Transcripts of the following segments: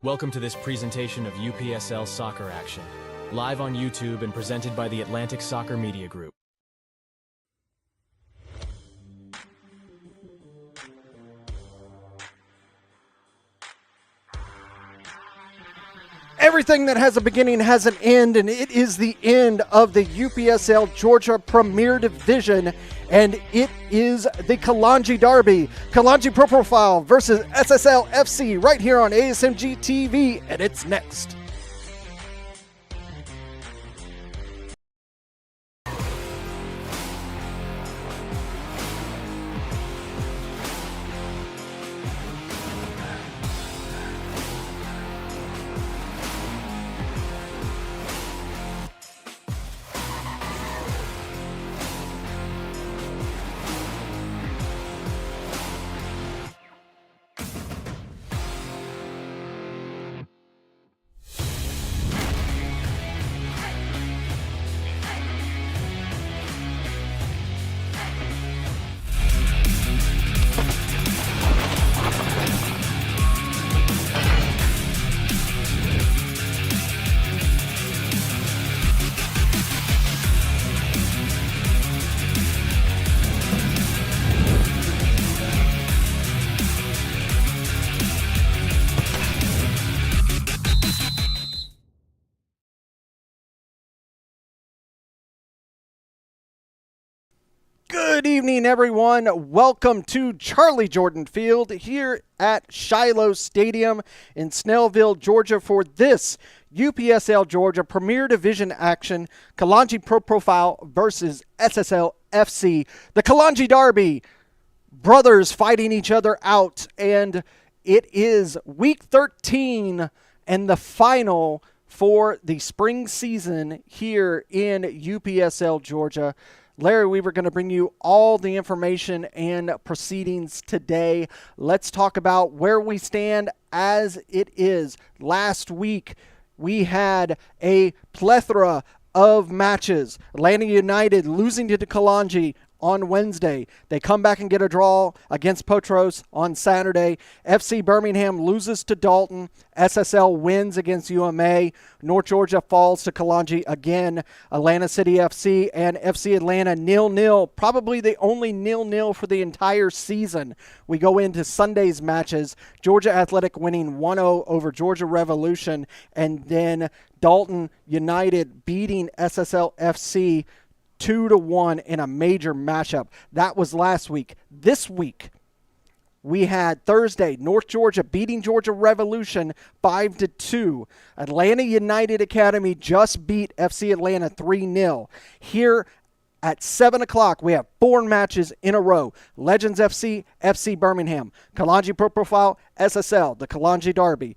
Welcome to this presentation of UPSL Soccer Action, live on YouTube and presented by the Atlantic Soccer Media Group. Everything that has a beginning has an end, and it is the end of the UPSL Georgia Premier Division, and it is the Kalonji Derby, Kalonji Pro-Profile versus SSL FC, right here on ASMG TV, and it's next. Good evening, everyone. Welcome to Charlie Jordan Field here at Shiloh Stadium in Snellville, Georgia for this UPSL Georgia Premier Division action, Kalonji Pro-Profile versus SSL FC. The Kalonji Derby, brothers fighting each other out, and it is week 13 and the final for the spring season here in UPSL Georgia. Larry Weaver going to bring you all the information and proceedings today. Let's talk about where we stand as it is. Last week, we had a plethora of matches. Atlanta United losing to Kalonji on Wednesday. They come back and get a draw against Potros on Saturday. FC Birmingham loses to Dalton. SSL wins against UMA. North Georgia falls to Kalonji again. Atlanta City FC and FC Atlanta 0-0. Probably the only 0-0 for the entire season. We go into Sunday's matches. Georgia Athletic winning 1-0 over Georgia Revolution. And then Dalton United beating SSL FC 2-1 in a major matchup. That was last week. This week, we had Thursday, North Georgia beating Georgia Revolution 5-2. Atlanta United Academy just beat FC Atlanta 3-0. Here at 7 o'clock, we have 4 matches in a row. Legends FC, FC Birmingham. Kalonji Pro-Profile, SSL, the Kalonji Derby.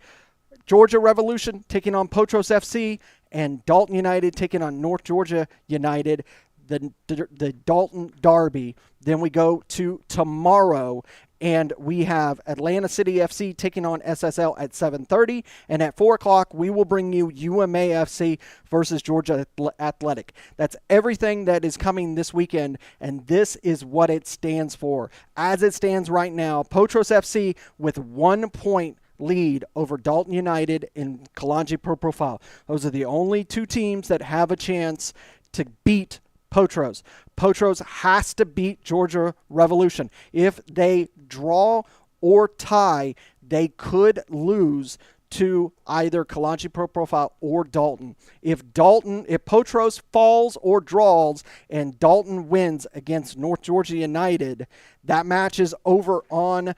Georgia Revolution taking on Potros FC, and Dalton United taking on North Georgia United. The Dalton Derby. Then we go to tomorrow, and we have Atlanta City FC taking on SSL at 7:30, and at 4 o'clock we will bring you UMA FC versus Georgia Athletic. That's everything that is coming this weekend, and this is what it stands for. As it stands right now, Potros FC with 1 point lead over Dalton United and Kalonji Pro-Profile. Those are the only 2 teams that have a chance to beat Potros. Potros has to beat Georgia Revolution. If they draw or tie, they could lose to either Kalonji Pro-Profile or Dalton. If Potros falls or draws and Dalton wins against North Georgia United, that match is over on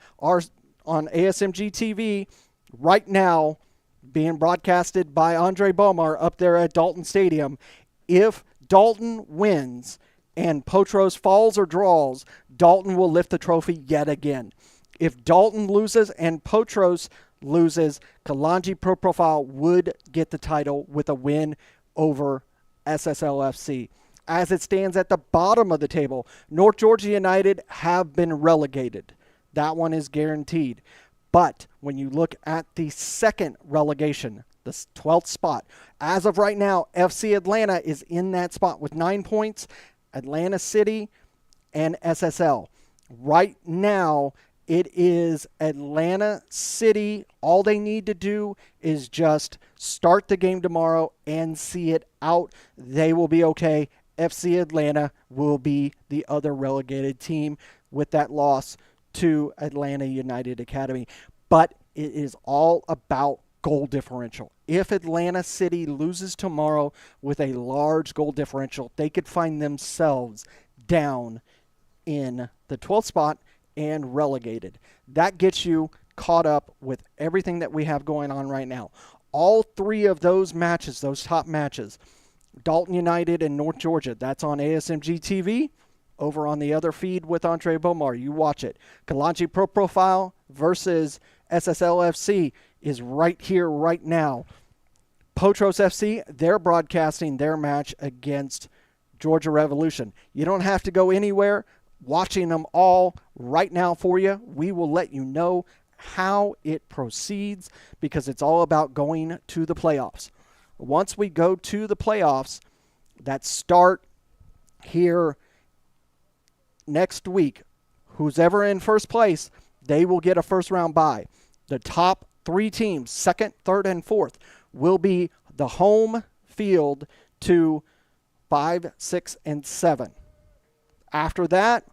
ASMG TV right now, being broadcasted by Andre Bomar up there at Dalton Stadium. If Dalton wins and Potros falls or draws, Dalton will lift the trophy yet again. If Dalton loses and Potros loses, Kalonji Pro-Profile would get the title with a win over SSL FC. As it stands at the bottom of the table, North Georgia United have been relegated. That one is guaranteed. But when you look at the second relegation, the 12th spot, as of right now, FC Atlanta is in that spot with 9 points. Atlanta City and SSL. Right now, It is Atlanta City. All they need to do is just start the game tomorrow and see it out. They will be okay. FC Atlanta will be the other relegated team with that loss to Atlanta United Academy. But it is all about goal differential. If Atlanta City loses tomorrow with a large goal differential, they could find themselves down in the 12th spot and relegated. That gets you caught up with everything that we have going on right now. All three of those matches, those top matches, Dalton United and North Georgia, that's on ASMG TV. Over on the other feed with Andre Bomar, you watch it. Kalonji Pro-Profile versus SSL FC is right here, right now. Potros FC, they're broadcasting their match against Georgia Revolution. You don't have to go anywhere. Watching them all right now for you, we will let you know how it proceeds because it's all about going to the playoffs. Once we go to the playoffs that start here next week, who's ever in first place, they will get a first round bye. The top three teams, second, third, and fourth, will be the home field to 5, 6, and 7. After that,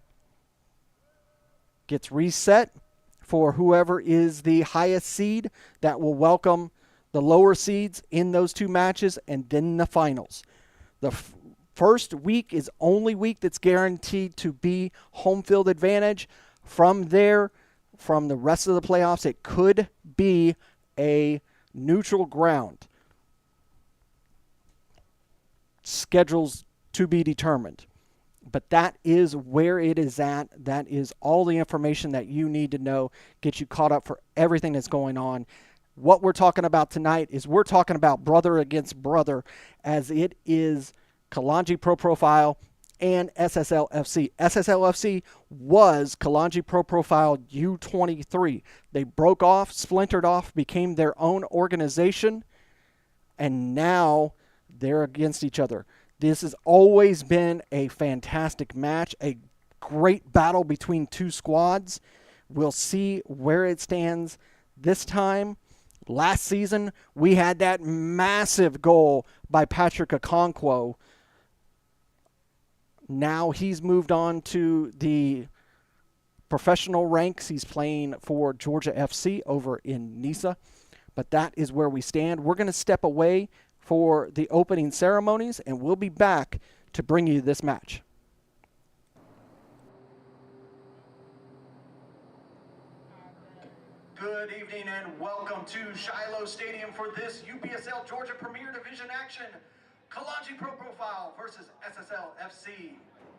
gets reset for whoever is the highest seed that will welcome the lower seeds in those two matches and then the finals. The first week is only week that's guaranteed to be home field advantage. From there, from the rest of the playoffs, it could be a neutral ground. Schedules to be determined. But that is where it is at. That is all the information that you need to know, get you caught up for everything that's going on. What we're talking about tonight is we're talking about brother against brother, as it is Kalonji Pro-Profile and SSL FC. SSL FC was Kalonji Pro-Profile U23. They broke off, splintered off, became their own organization, and now they're against each other. This has always been a fantastic match, a great battle between two squads. We'll see where it stands this time. Last season, we had that massive goal by Patrick Okonkwo. Now he's moved on to the professional ranks. He's playing for Georgia FC over in Nisa. But that is where we stand. We're going to step away for the opening ceremonies, and we'll be back to bring you this match. Good evening and welcome to Shiloh Stadium for this UPSL Georgia Premier Division action. Kalonji Pro-Profile versus SSL FC.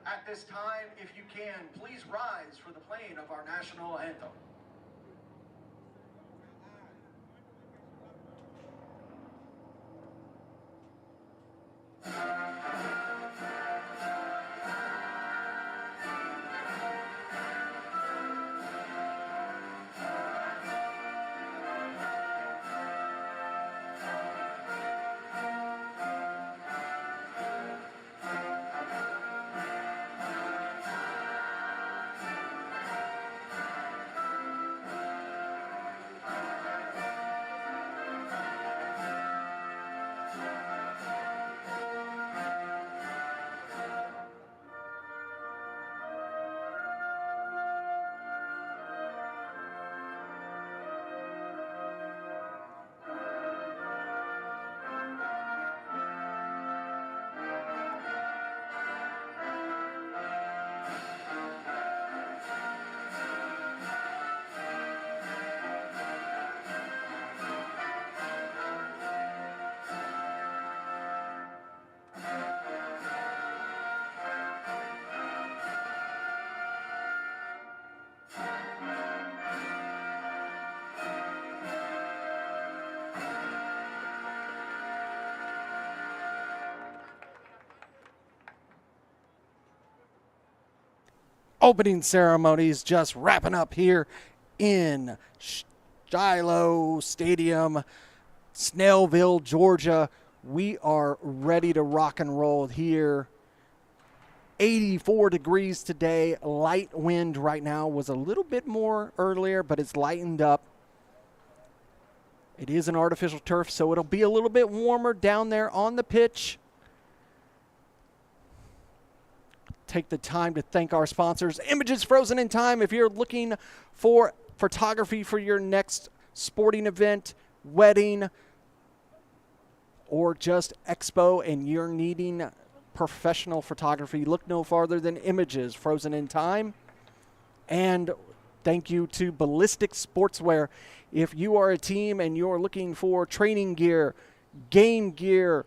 At this time, if you can, please rise for the playing of our national anthem. Opening ceremonies just wrapping up here in Shiloh Stadium, Snellville, Georgia. We are ready to rock and roll here 84 degrees today. Light wind right now, was a little bit more earlier, but it's lightened up. It is an artificial turf, so it'll be a little bit warmer down there on the pitch. Take the time to thank our sponsors. Images Frozen in Time. If you're looking for photography for your next sporting event, wedding, or just expo, and you're needing professional photography, look no farther than Images Frozen in Time. And thank you to Ballistic Sportswear. If you are a team and you're looking for training gear, game gear,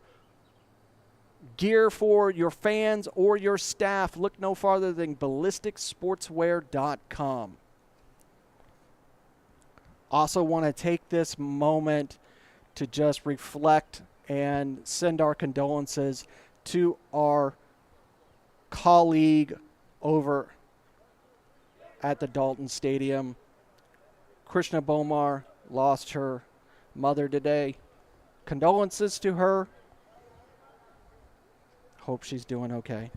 gear for your fans or your staff, look no farther than ballisticsportswear.com. Also want to take this moment to just reflect and send our condolences to our colleague over at the Dalton Stadium. Krishna Bomar lost her mother today. Condolences to her. Hope she's doing okay.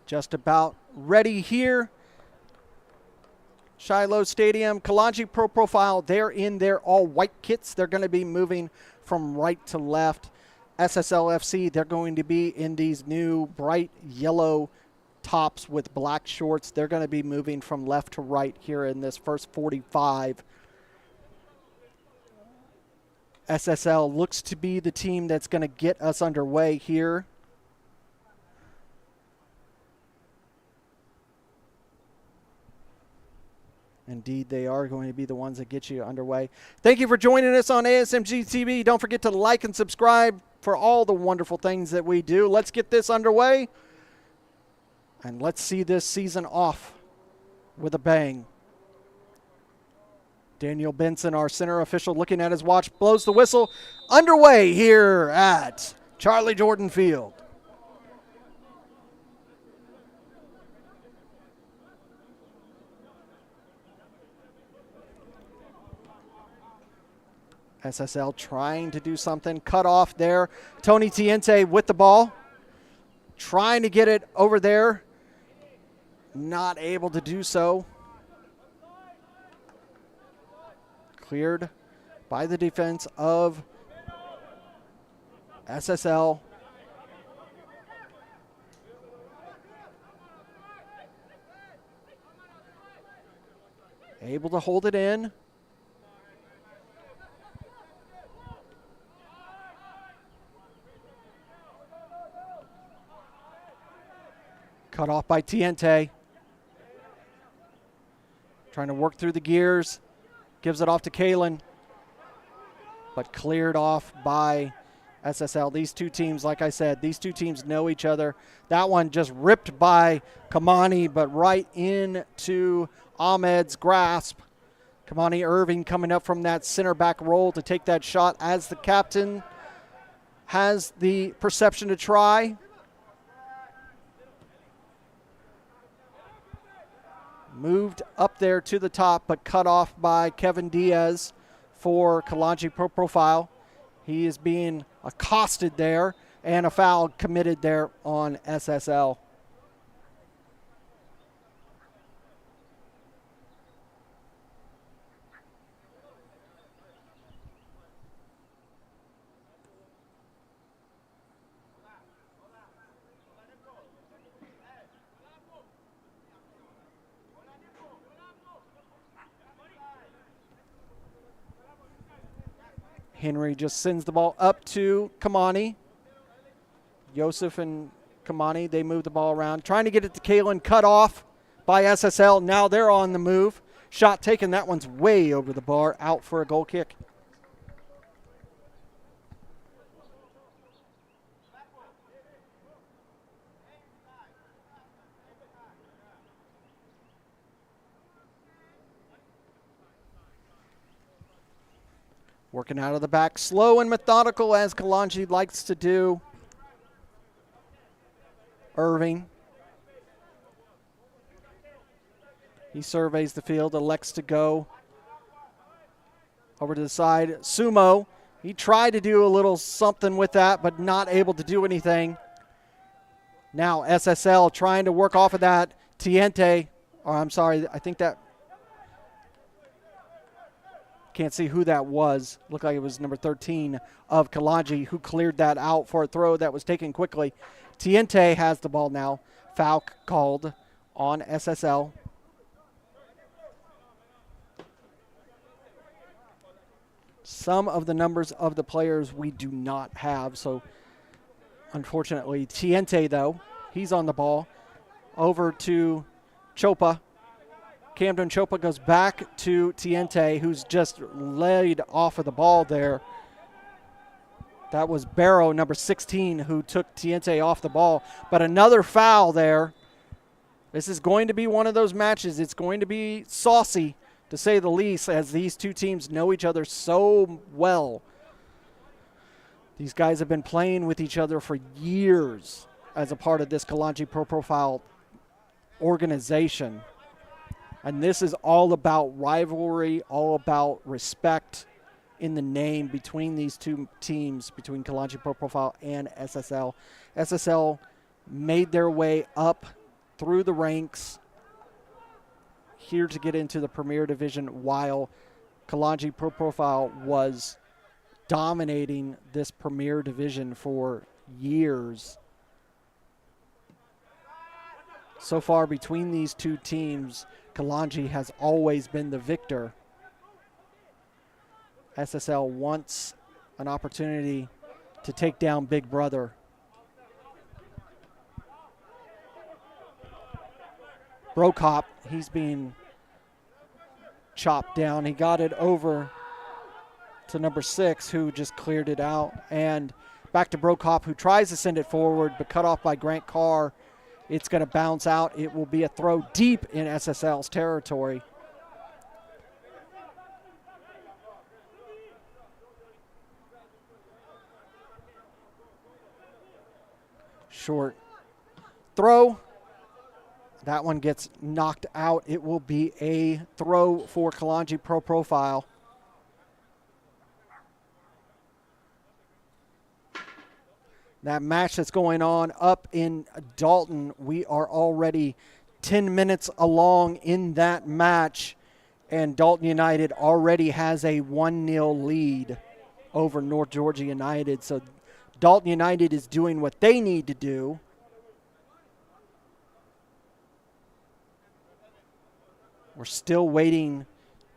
Just about ready here. Shiloh Stadium, Kalonji Pro-Profile, they're in their all-white kits. They're going to be moving from right to left. SSL FC, they're going to be in these new bright yellow tops with black shorts. They're going to be moving from left to right here in this first 45. SSL looks to be the team that's going to get us underway here. Indeed, they are going to be the ones that get you underway. Thank you for joining us on ASMG TV. Don't forget to like and subscribe for all the wonderful things that we do. Let's get this underway, and let's see this season off with a bang. Daniel Benson, our center official, looking at his watch, blows the whistle. Underway here at Charlie Jordan Field. SSL trying to do something. Cut off there. Tony Tiente with the ball. Trying to get it over there. Not able to do so. Cleared by the defense of SSL. Able to hold it in. Cut off by Tiente. Trying to work through the gears. Gives it off to Kalen. But cleared off by SSL. These two teams, like I said, these two teams know each other. That one just ripped by Kamani, but right into Ahmed's grasp. Kamani Irving coming up from that center back role to take that shot as the captain has the perception to try. Moved up there to the top, but cut off by Kevin Diaz for Kalonji Pro-Profile. He is being accosted there, and a foul committed there on SSL. Henry just sends the ball up to Kamani. Yosef and Kamani, they move the ball around. Trying to get it to Kalen, cut off by SSL. Now they're on the move. Shot taken, that one's way over the bar, out for a goal kick. Working out of the back, slow and methodical as Kalonji likes to do. Irving. He surveys the field, elects to go over to the side. Sumo, he tried to do a little something with that, but not able to do anything. Now SSL trying to work off of that. Tiente, or I'm sorry, I think that, can't see who that was. Looked like it was number 13 of Kalonji who cleared that out for a throw that was taken quickly. Tiente has the ball now. Foul called on SSL. Some of the numbers of the players we do not have, so unfortunately. Tiente, though, he's on the ball. Over to Chopa. Camden Chopa goes back to Tiente, who's just laid off of the ball there. That was Barrow, number 16, who took Tiente off the ball. But another foul there. This is going to be one of those matches. It's going to be saucy, to say the least, as these two teams know each other so well. These guys have been playing with each other for years as a part of this Kalonji Pro-Profile organization. And this is all about rivalry, all about respect in the name between these two teams, between Kalonji Pro-Profile and SSL. SSL made their way up through the ranks here to get into the Premier Division, while Kalonji Pro-Profile was dominating this Premier Division for years. So far between these two teams, Kalonji has always been the victor. SSL wants an opportunity to take down Big Brother. Brokop, he's being chopped down. He got it over to number 6, who just cleared it out. And back to Brokop, who tries to send it forward, but cut off by Grant Carr. It's going to bounce out. It will be a throw deep in SSL's territory. Short throw. That one gets knocked out. It will be a throw for Kalonji Pro-Profile. That match that's going on up in Dalton, we are already 10 minutes along in that match, and Dalton United already has a 1-0 lead over North Georgia United. So Dalton United is doing what they need to do. We're still waiting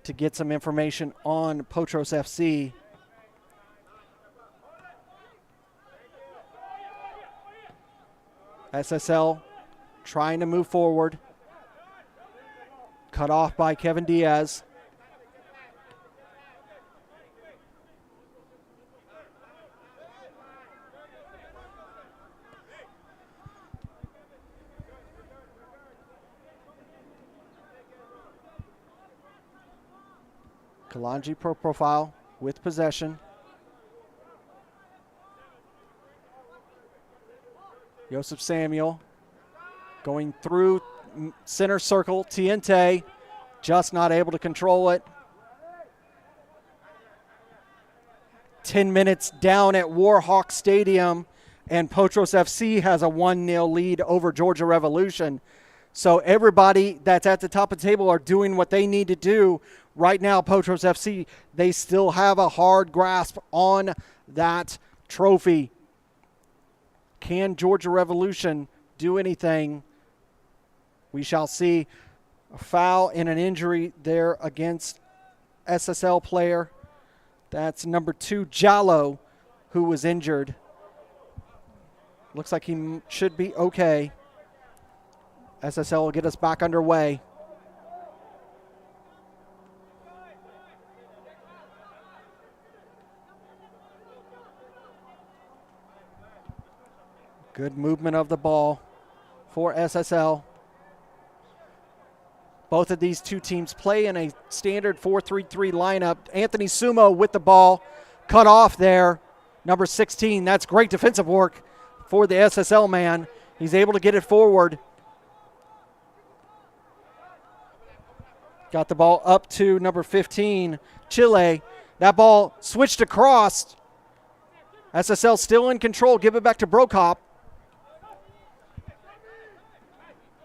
to get some information on Potros FC. SSL trying to move forward. Cut off by Kevin Diaz. Kalonji Pro-Profile with possession. Joseph Samuel going through center circle. Tiente just not able to control it. 10 minutes down at Warhawk Stadium, and Potros FC has a 1-0 lead over Georgia Revolution. So everybody that's at the top of the table are doing what they need to do. Right now, Potros FC, they still have a hard grasp on that trophy. Can Georgia Revolution do anything? We shall see. A foul and an injury there against SSL player. That's number 2, Jallo, who was injured. Looks like he should be okay. SSL will get us back underway. Good movement of the ball for SSL. Both of these two teams play in a standard 4-3-3 lineup. Anthony Sumo with the ball. Cut off there. Number 16. That's great defensive work for the SSL man. He's able to get it forward. Got the ball up to number 15, Chile. That ball switched across. SSL still in control. Give it back to Brokop.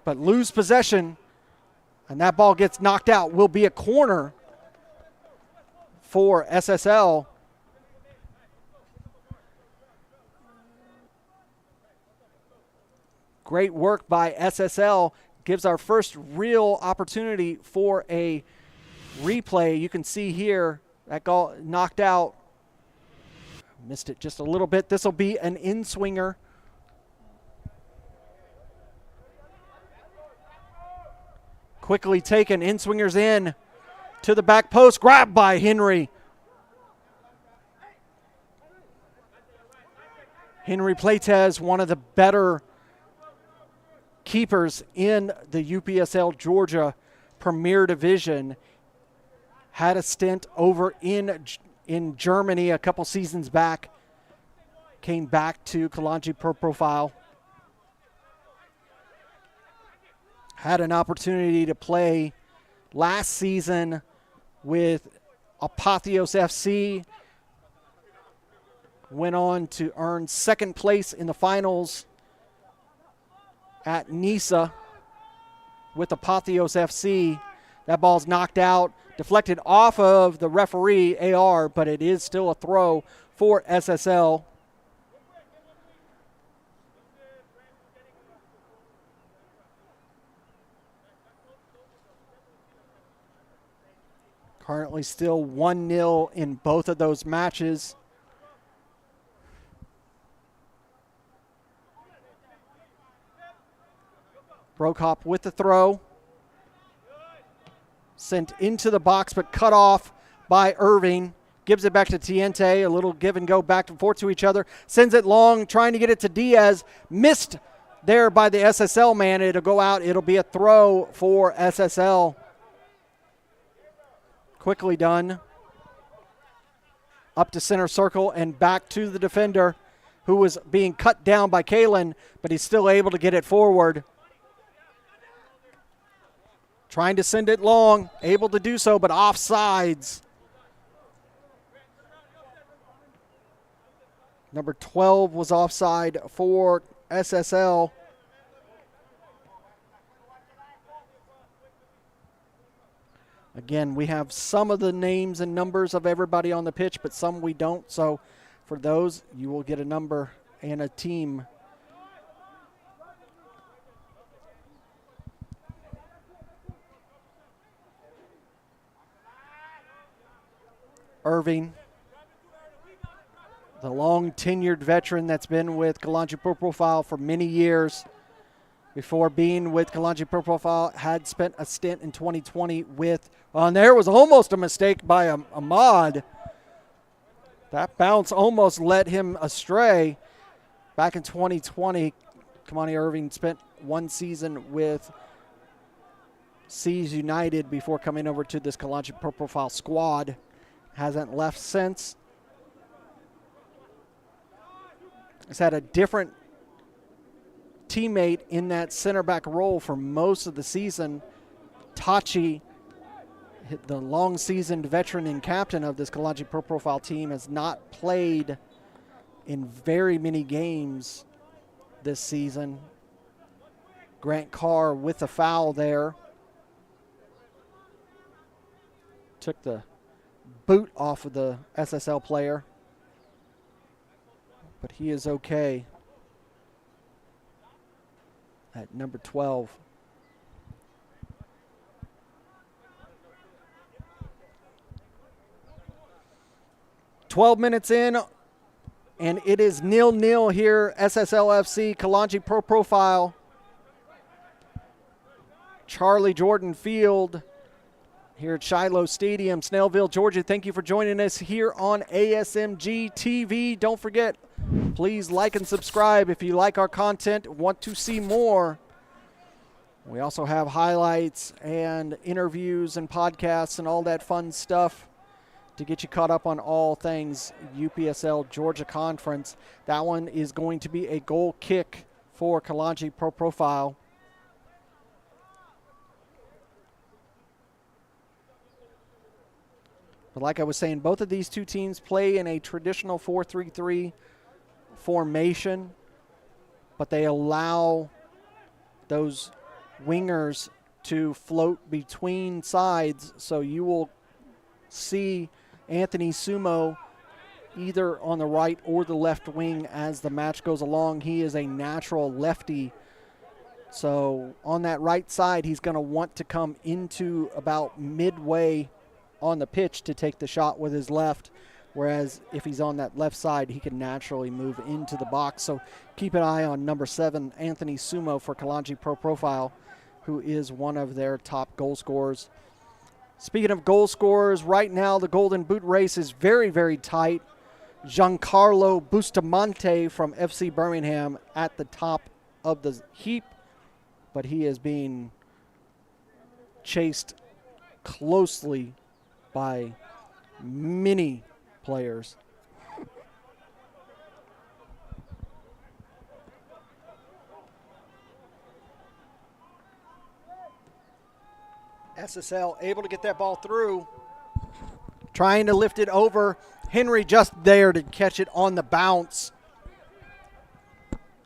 But lose possession. And that ball gets knocked out. Will be a corner for SSL. Great work by SSL. Gives our first real opportunity for a replay. You can see here that goal knocked out. Missed it just a little bit. This will be an in-swinger. Quickly taken. In-swingers in to the back post. Grabbed by Henry. Henry Plates, one of the better keepers in the UPSL Georgia Premier Division, had a stint over in Germany a couple seasons back, came back to Kalonji Pro-Profile, had an opportunity to play last season with Occupies FC, went on to earn second place in the finals at Nisa with Occupies FC. That ball's knocked out, deflected off of the referee, AR, but it is still a throw for SSL. Currently still 1-0 in both of those matches. Brokop with the throw. Sent into the box, but cut off by Irving. Gives it back to Tiente. A little give and go back and forth to each other. Sends it long, trying to get it to Diaz. Missed there by the SSL man. It'll go out. It'll be a throw for SSL. Quickly done. Up to center circle and back to the defender, who was being cut down by Kalen, but he's still able to get it forward. Trying to send it long, able to do so, but offsides. Number 12 was offside for SSL. Again, we have some of the names and numbers of everybody on the pitch, but some we don't. So for those, you will get a number and a team. Irving, the long-tenured veteran that's been with Kalonji Pro-Profile for many years. Before being with Kalonji Pro-Profile, had spent a stint in 2020 with, and there was almost a mistake by Ahmad. That bounce almost led him astray. Back in 2020, Kamani Irving spent one season with Seas United before coming over to this Kalonji Pro-Profile squad. Hasn't left since. Has had a different teammate in that center back role for most of the season. Tachi, the long seasoned veteran and captain of this Kalonji Pro-Profile team, has not played in very many games this season. Grant Carr with the foul there. Took the boot off of the SSL player, but he is okay at number 12. "12 minutes in, and it is 0-0 here. SSL FC, Kalonji Pro-Profile. Charlie Jordan Field here at Shiloh Stadium, Snellville, Georgia. Thank you for joining us here on ASMG TV. Don't forget, please like and subscribe if you like our content, want to see more. We also have highlights and interviews and podcasts and all that fun stuff to get you caught up on all things UPSL Georgia Conference. That one is going to be a goal kick for Kalonji Pro-Profile. But like I was saying, both of these two teams play in a traditional 4-3-3 formation, but they allow those wingers to float between sides, so you will see Anthony Sumo either on the right or the left wing as the match goes along. He is a natural lefty, so on that right side he's going to want to come into about midway on the pitch to take the shot with his left, whereas if he's on that left side he can naturally move into the box. So keep an eye on number 7, Anthony Sumo, for Kalonji Pro-Profile, who is one of their top goal scorers. Speaking of goal scorers, right now the Golden Boot race is very, very tight. Giancarlo Bustamante from FC Birmingham at the top of the heap, but he is being chased closely by many players. SSL able to get that ball through, trying to lift it over. Henry just there to catch it on the bounce.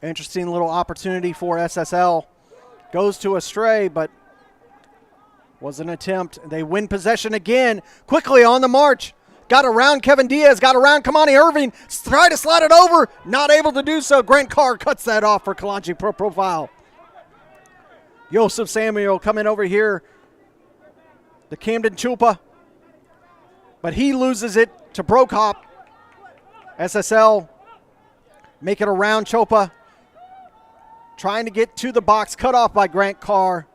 Interesting little opportunity for SSL. Goes to a stray, but was an attempt. They win possession again. Quickly on the march. Got around Kevin Diaz, got around Kamani Irving. Tried to slide it over. Not able to do so. Grant Carr cuts that off for Kalonji Pro-Profile. Joseph Samuel coming over here. The Camden Chupa. But he loses it to Brokop. SSL make it around Chopa. Trying to get to the box. Cut off by Grant Carr.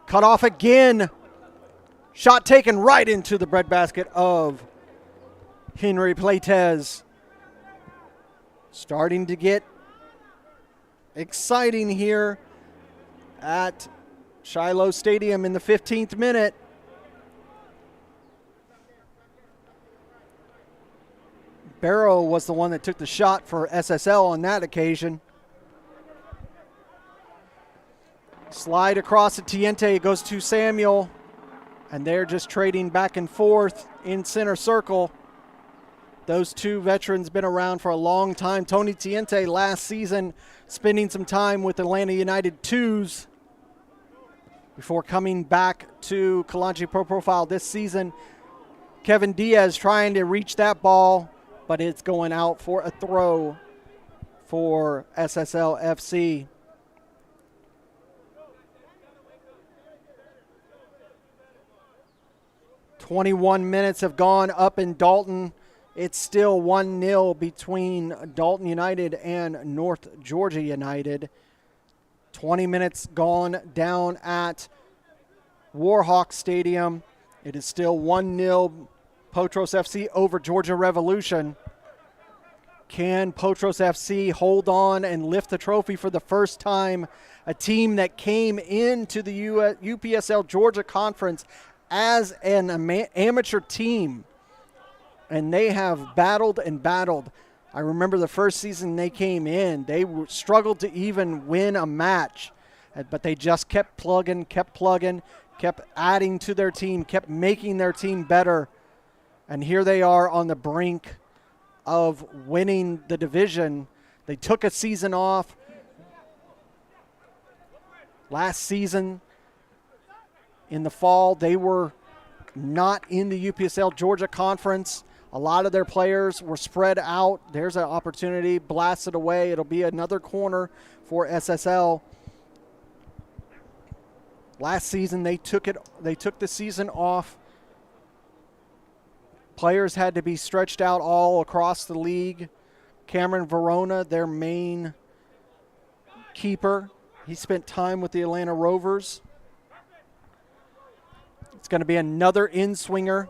Cut off again. Shot taken right into the breadbasket of Henry Playtez. Starting to get exciting here at Shiloh Stadium in the 15th minute. Barrow was the one that took the shot for SSL on that occasion. Slide across to Tiente. It goes to Samuel. And they're just trading back and forth in center circle. Those two veterans been around for a long time. Tony Tiente last season spending some time with Atlanta United 2s before coming back to Kalonji Pro-Profile this season. Kevin Diaz trying to reach that ball, but it's going out for a throw for SSL FC. "21 minutes have gone up in Dalton. It's still 1-0 between Dalton United and North Georgia United. 20 minutes gone down at Warhawk Stadium. It is still 1-0 Potros FC over Georgia Revolution. Can Potros FC hold on and lift the trophy for the first time? A team that came into the UPSL Georgia Conference as an amateur team, and they have battled and battled. I remember the first season they came in, they struggled to even win a match, but they just kept plugging, kept adding to their team, kept making their team better. And here they are on the brink of winning the division. They took a season off last season. In the fall, they were not in the UPSL Georgia Conference. A lot of their players were spread out. There's an opportunity, blasted away. It'll be another corner for SSL. Last season, they took the season off. Players had to be stretched out all across the league. Cameron Verona, their main keeper, he spent time with the Atlanta Rovers. It's going to be another in-swinger.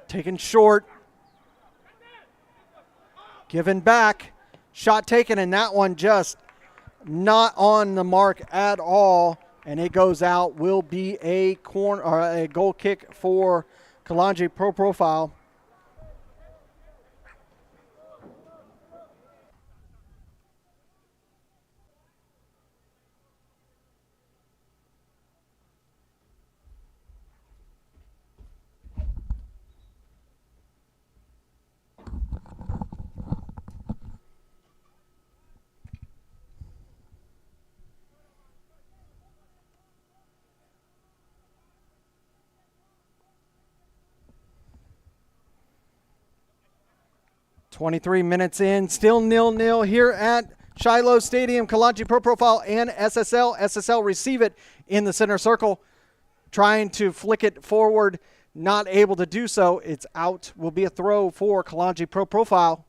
Taken short. Given back. Shot taken, and that one just not on the mark at all. And it goes out. Will be a corner or a goal kick for Kalonji Pro-Profile. 23 minutes in, still 0-0 here at Shiloh Stadium. Kalonji Pro-Profile and SSL. SSL receive it in the center circle, trying to flick it forward, not able to do so. It's out. Will be a throw for Kalonji Pro-Profile.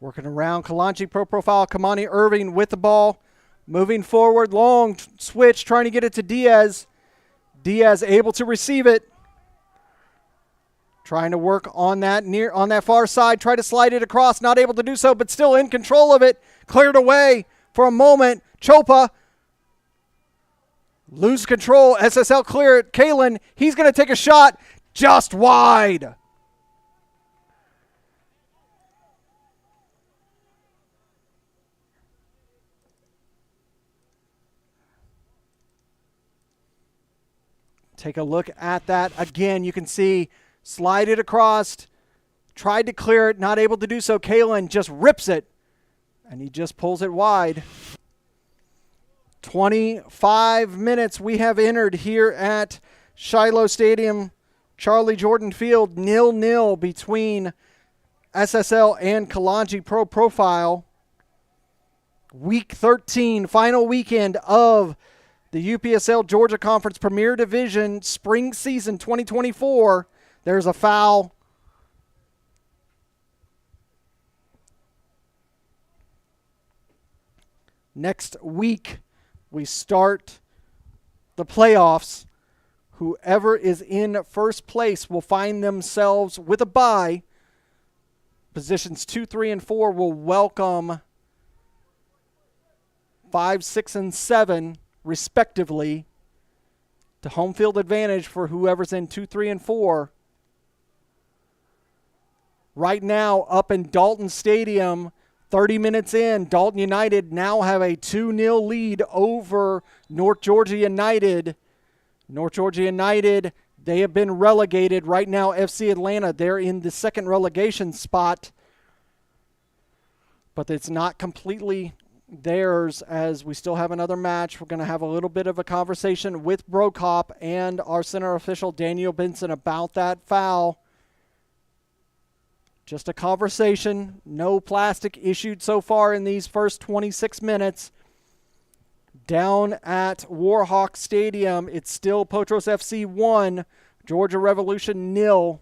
Working around Kalonji Pro-Profile. Kamani Irving with the ball. Moving forward. Long switch. Trying to get it to Diaz. Diaz able to receive it. Trying to work on that far side. Try to slide it across. Not able to do so, but still in control of it. Cleared away for a moment. Chopa. Lose control. SSL clear it. Kalen. He's going to take a shot. Just wide. Take a look at that again. You can see slide it across. Tried to clear it, not able to do so. Kalen just rips it, and he just pulls it wide. 25 minutes we have entered here at Shiloh Stadium, Charlie Jordan Field, 0-0 between SSL and Kalonji Pro-Profile. Week 13, final weekend of the UPSL Georgia Conference Premier Division Spring Season 2024. There's a foul. Next week, we start the playoffs. Whoever is in first place will find themselves with a bye. Positions 2, 3, and 4 will welcome 5, 6, and 7. Respectively, to home field advantage for whoever's in 2, 3, and 4. Right now, up in Dalton Stadium, 30 minutes in, Dalton United now have a 2-0 lead over North Georgia United. North Georgia United, they have been relegated. Right now, FC Atlanta, they're in the second relegation spot. But it's not completely theirs, as we still have another match. We're going to have a little bit of a conversation with Brokop and our center official Daniel Benson about that foul. Just a conversation. No plastic issued so far in these first 26 minutes. Down at Warhawk Stadium, it's still Potros FC 1, Georgia Revolution 0.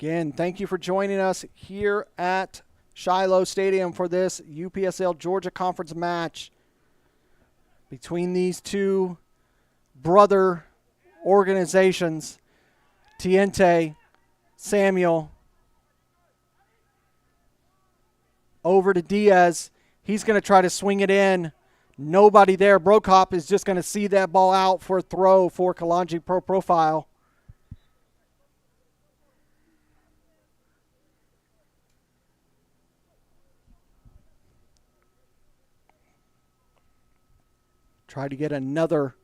Again, thank you for joining us here at Shiloh Stadium for this UPSL Georgia Conference match between these two brother organizations, Tiente, Samuel. Over to Diaz. He's going to try to swing it in. Nobody there. Brokop is just going to see that ball out for a throw for Kalonji Pro-Profile. Tried to get another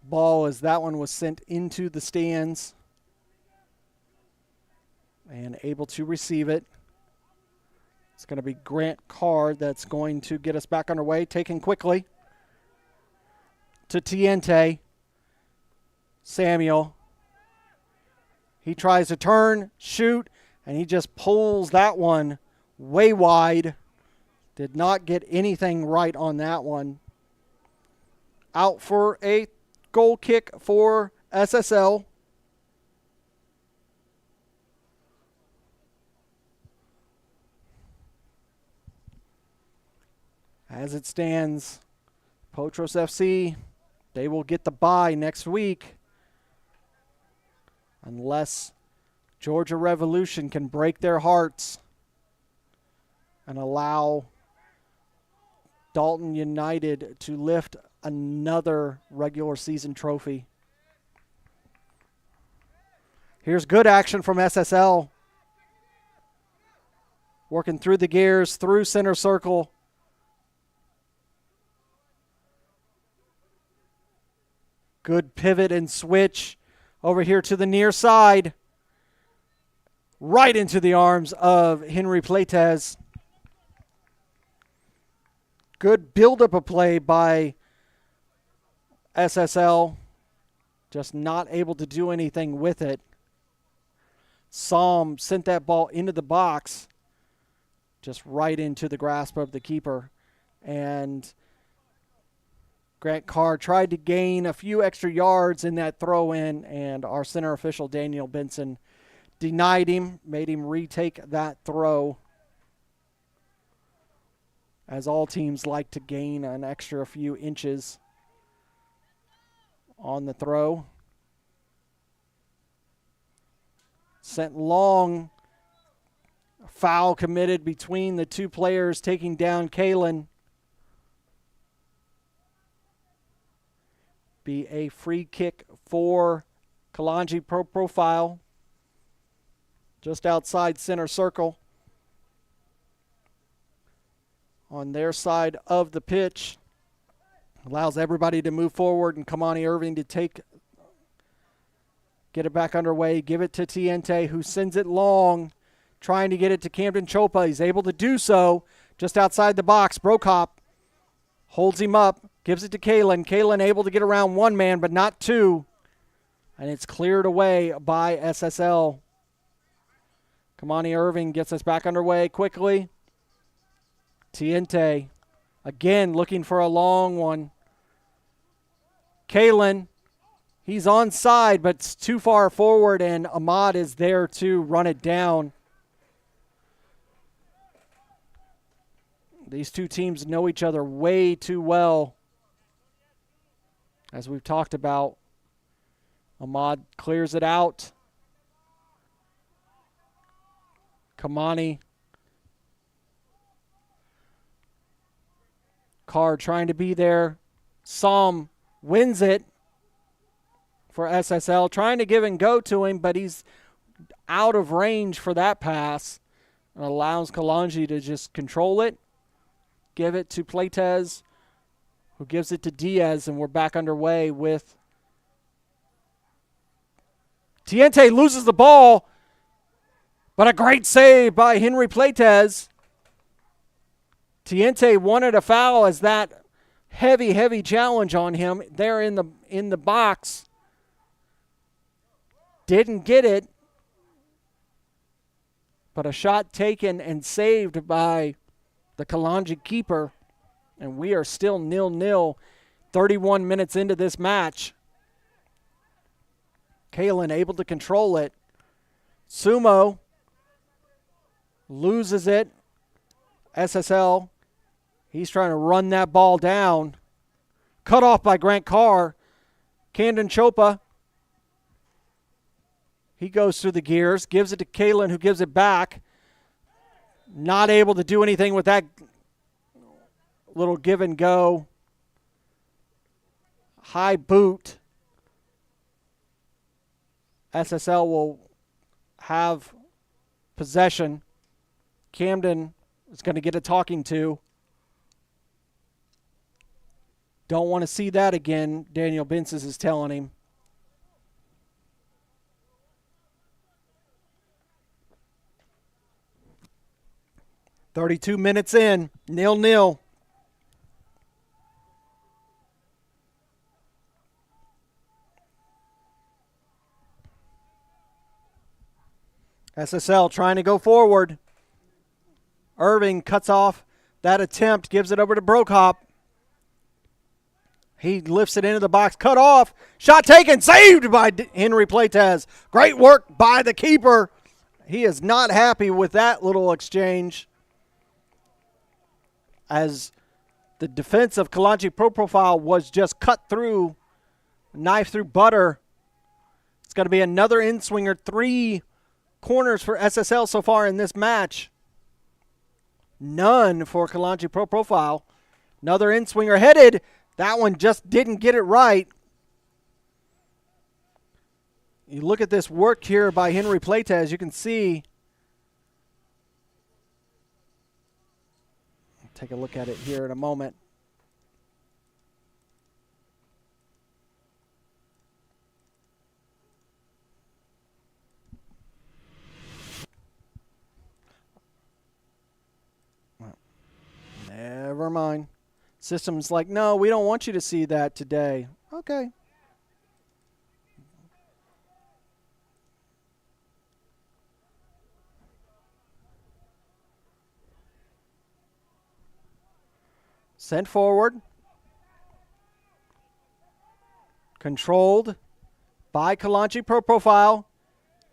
ball as that one was sent into the stands. And able to receive it. It's going to be Grant Carr that's going to get us back underway. Taken quickly to Tiente. Samuel. He tries to turn, shoot, and he just pulls that one way wide. Did not get anything right on that one. Out for a goal kick for SSL. As it stands, Potros FC, they will get the bye next week unless Georgia Revolution can break their hearts and allow Dalton United to lift another regular season trophy. Here's good action from SSL. Working through the gears, through center circle. Good pivot and switch over here to the near side. Right into the arms of Henry Pletez. Good buildup of play by SSL. Just not able to do anything with it. Psalm sent that ball into the box. Just right into the grasp of the keeper. And Grant Carr tried to gain a few extra yards in that throw-in, and our center official, Daniel Benson, denied him, made him retake that throw, as all teams like to gain an extra few inches on the throw. Sent long. Foul committed between the two players, taking down Kalen. Be a free kick for Kalonji Pro-Profile. Just outside center circle. On their side of the pitch. Allows everybody to move forward and Kamani Irving to get it back underway. Give it to Tiente, who sends it long. Trying to get it to Camden Chopa. He's able to do so just outside the box. Brokop holds him up, gives it to Kalen. Kalen able to get around one man, but not two. And it's cleared away by SSL. Kamani Irving gets us back underway quickly. Tiente again looking for a long one. Kalen, he's onside, but it's too far forward, and Ahmad is there to run it down. These two teams know each other way too well. As we've talked about, Ahmad clears it out. Kamani. Carr trying to be there. Psalm wins it for SSL. Trying to give and go to him, but he's out of range for that pass. It allows Kalonji to just control it. Give it to Pletez, who gives it to Diaz, and we're back underway with Tiente loses the ball, but a great save by Henry Pletez. Tiente wanted a foul as that heavy challenge on him there in the box. Didn't get it, but a shot taken and saved by the Kalonji keeper, and we are still 0-0, 31 minutes into this match. Kalen able to control it. Sumo loses it. SSL, he's trying to run that ball down. Cut off by Grant Carr. Camden Chopa, he goes through the gears, gives it to Kalen, who gives it back. Not able to do anything with that little give and go. High boot. SSL will have possession. Camden is going to get a talking to. Don't want to see that again, Daniel Benson is telling him. "32 minutes in, 0-0. SSL trying to go forward. Irving cuts off that attempt, gives it over to Brokop. He lifts it into the box, cut off. Shot taken, saved by Henry Pletez. Great work by the keeper. He is not happy with that little exchange, as the defense of Kalonji Pro-Profile was just cut through, knife through butter. It's going to be another in-swinger, 3 corners for SSL so far in this match. None for Kalonji Pro-Profile. Another in-swinger headed. That one just didn't get it right. You look at this work here by Henry Pletez, you can see take a look at it here in a moment. Never mind. System's like, no, we don't want you to see that today. Okay. Sent forward. Controlled by Kalonji Pro-Profile,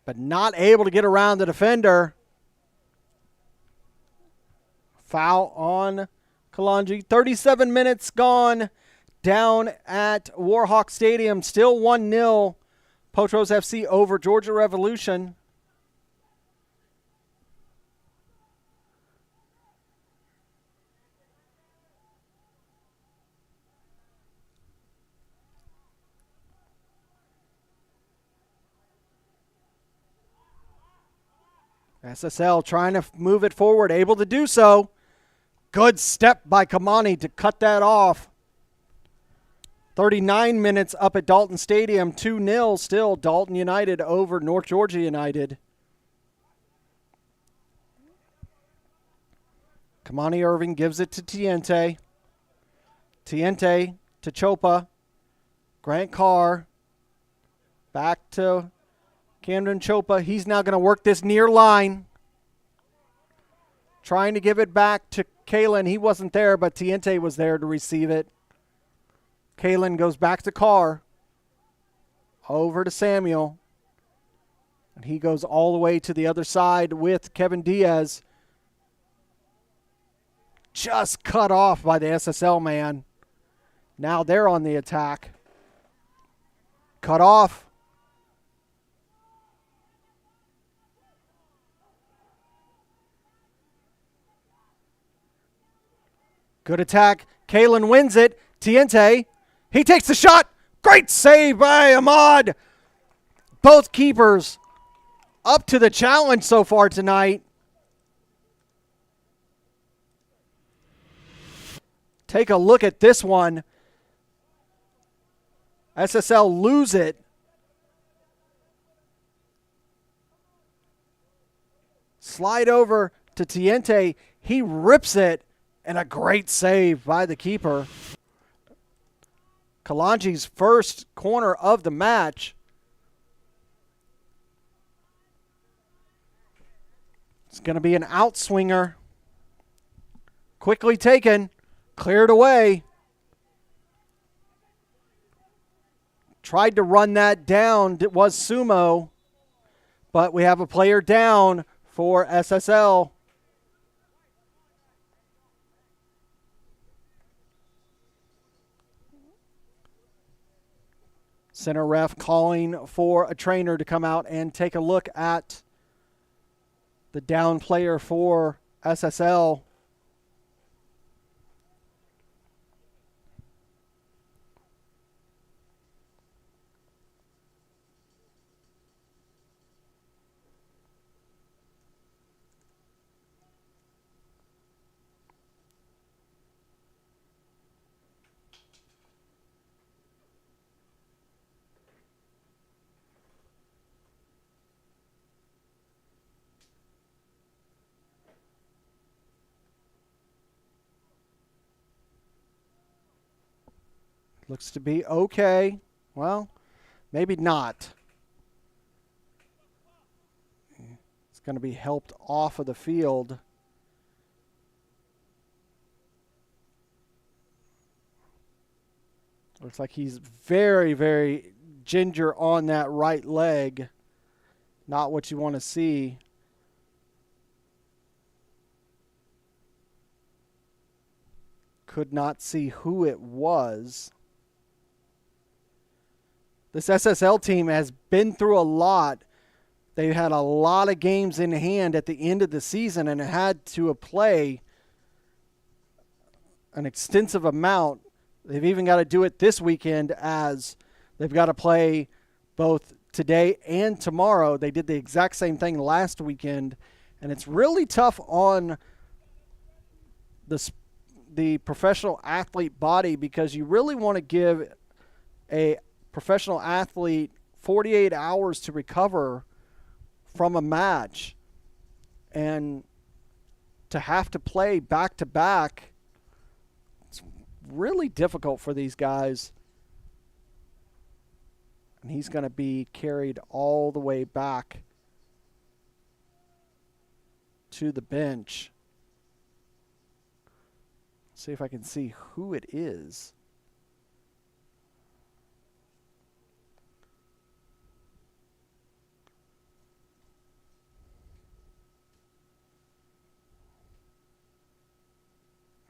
but not able to get around the defender. Foul on Kalonji. 37 minutes gone down at Warhawk Stadium. Still 1-0. Potros FC over Georgia Revolution. SSL trying to move it forward, able to do so. Good step by Kamani to cut that off. 39 minutes up at Dalton Stadium, 2-0 still. Dalton United over North Georgia United. Kamani Irving gives it to Tiente. Tiente to Chopa. Grant Carr. Back to Camden Chopa. He's now going to work this near line. Trying to give it back to Kalen. He wasn't there, but Tiente was there to receive it. Kalen goes back to Carr. Over to Samuel. And he goes all the way to the other side with Kevin Diaz. Just cut off by the SSL man. Now they're on the attack. Cut off. Good attack. Kalen wins it. Tiente. He takes the shot. Great save by Ahmad. Both keepers up to the challenge so far tonight. Take a look at this one. SSL lose it. Slide over to Tiente. He rips it. And a great save by the keeper. Kalonji's first corner of the match. It's going to be an outswinger. Quickly taken. Cleared away. Tried to run that down. It was Sumo. But we have a player down for SSL. Center ref calling for a trainer to come out and take a look at the down player for SSL. Looks to be okay. Well, maybe not. It's going to be helped off of the field. Looks like he's very, very ginger on that right leg. Not what you want to see. Could not see who it was. This SSL team has been through a lot. They've had a lot of games in hand at the end of the season and had to play an extensive amount. They've even got to do it this weekend as they've got to play both today and tomorrow. They did the exact same thing last weekend, and it's really tough on the the professional athlete body, because you really want to give a professional athlete 48 hours to recover from a match. And to have to play back-to-back, it's really difficult for these guys. And he's going to be carried all the way back to the bench. See if I can see who it is.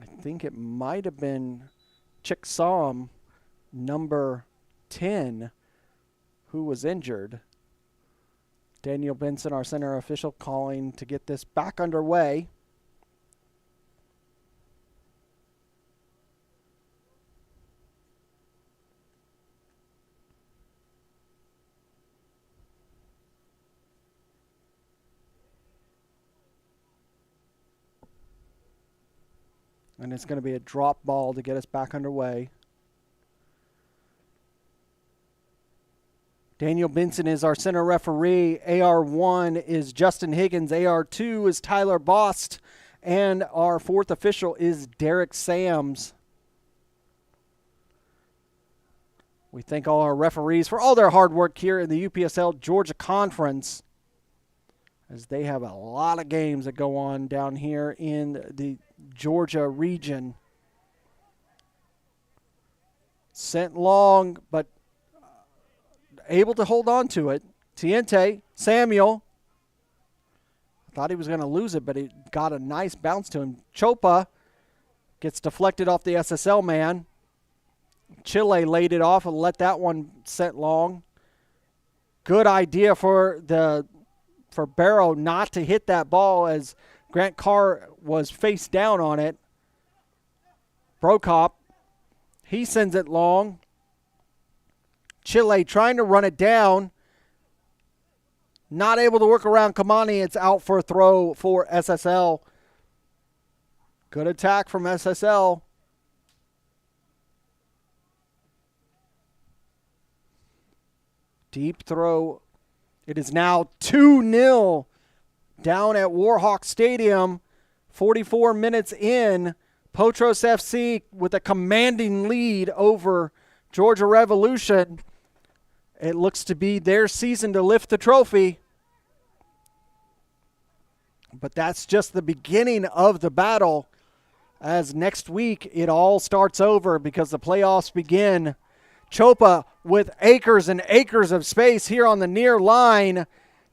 I think it might have been Chicksom, number 10, who was injured. Daniel Benson, our center official, calling to get this back underway. And it's going to be a drop ball to get us back underway. Daniel Benson is our center referee. AR1 is Justin Higgins. AR2 is Tyler Bost. And our fourth official is Derek Sams. We thank all our referees for all their hard work here in the UPSL Georgia Conference, as they have a lot of games that go on down here in the Georgia region. Sent long, but able to hold on to it. Tiente, Samuel. I thought he was going to lose it, but he got a nice bounce to him. Chopa gets deflected off the SSL man. Chile laid it off and let that one set long. Good idea for Barrow not to hit that ball, as Grant Carr was face down on it. Brokop, he sends it long. Chile trying to run it down. Not able to work around Kamani. It's out for a throw for SSL. Good attack from SSL. Deep throw. It is now 2-0 down at Warhawk Stadium. 44 minutes in. Potros FC with a commanding lead over Georgia Revolution. It looks to be their season to lift the trophy. But that's just the beginning of the battle, as next week it all starts over because the playoffs begin. Chopa with acres and acres of space here on the near line,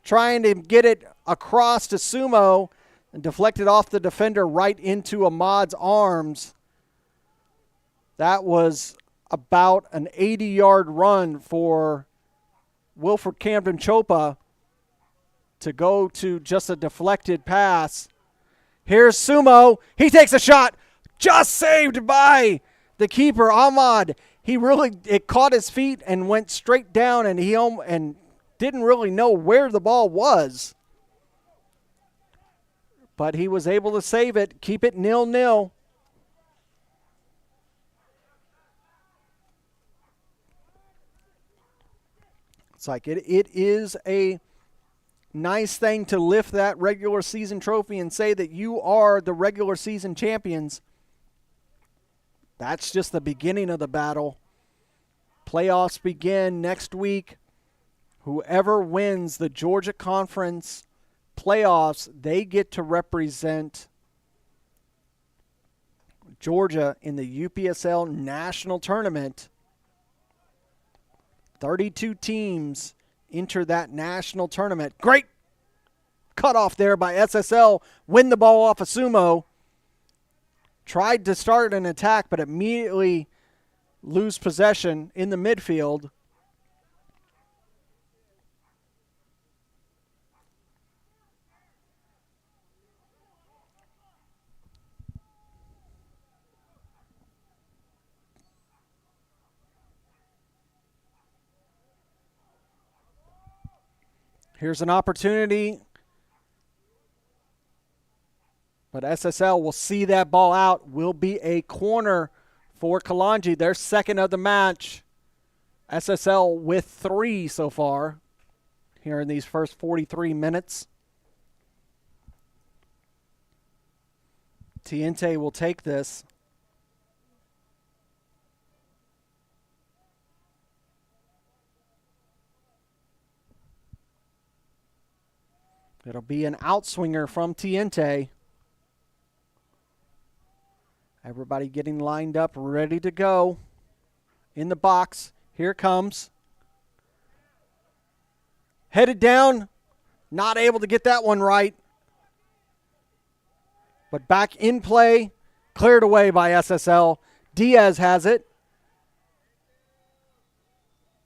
trying to get it across to Sumo and deflected off the defender right into Ahmad's arms. That was about an 80-yard run for Wilfred Camden Chopa to go to just a deflected pass. Here's Sumo. He takes a shot. Just saved by the keeper, Ahmad. It caught his feet and went straight down, and he didn't really know where the ball was. But he was able to save it, keep it 0-0. It's like it is a nice thing to lift that regular season trophy and say that you are the regular season champions. That's just the beginning of the battle. Playoffs begin next week. Whoever wins the Georgia Conference playoffs, they get to represent Georgia in the UPSL National Tournament. 32 teams enter that national tournament. Great cutoff there by SSL. Win the ball off of Sumo. Tried to start an attack, but immediately lose possession in the midfield. Here's an opportunity But SSL will see that ball out. Will be a corner for Kalonji. Their second of the match. SSL with 3 so far here in these first 43 minutes. Tiente will take this. It'll be an outswinger from Tiente. Everybody getting lined up, ready to go. In the box. Here it comes. Headed down. Not able to get that one right. But back in play. Cleared away by SSL. Diaz has it.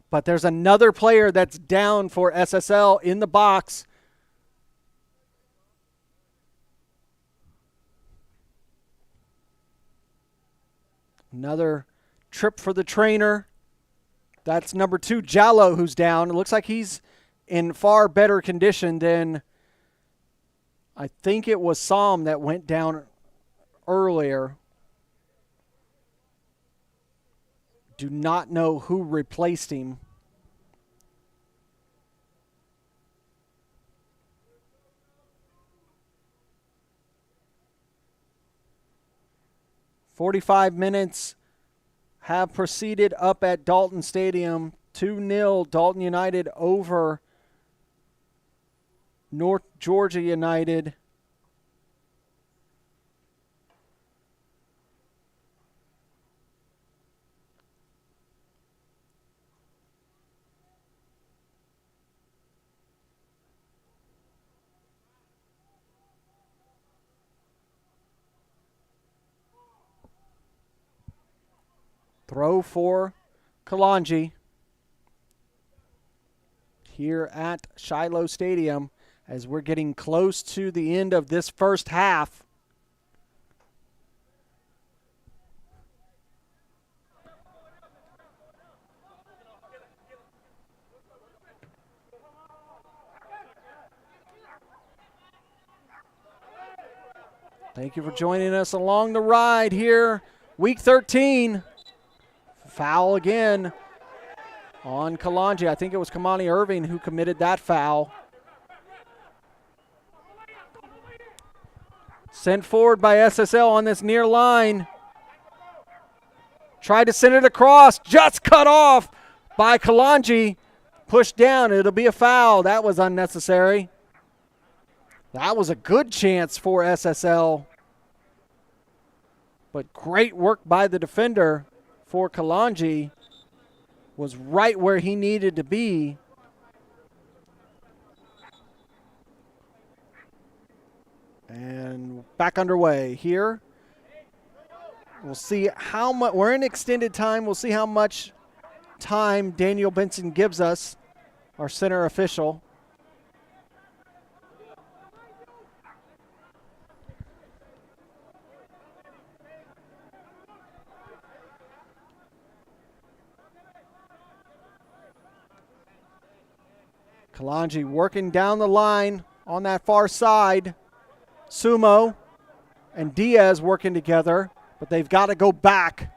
But there's another player that's down for SSL in the box. Another trip for the trainer. That's number 2, Jallo, who's down. It looks like he's in far better condition than I think it was Psalm that went down earlier. Do not know who replaced him. "45 minutes have proceeded up at Dalton Stadium. 2-0 Dalton United over North Georgia United. Throw for Kalonji here at Shiloh Stadium as we're getting close to the end of this first half. Thank you for joining us along the ride here. Week 13. Foul again on Kalonji. I think it was Kamani Irving who committed that foul. Sent forward by SSL on this near line. Tried to send it across. Just cut off by Kalonji. Pushed down. It'll be a foul. That was unnecessary. That was a good chance for SSL. But great work by the defender for Kalonji. Was right where he needed to be. And back underway here. We'll see how much, we're in extended time. We'll see how much time Daniel Benson gives us, our center official. Kalonji working down the line on that far side. Sumo and Diaz working together, but they've got to go back.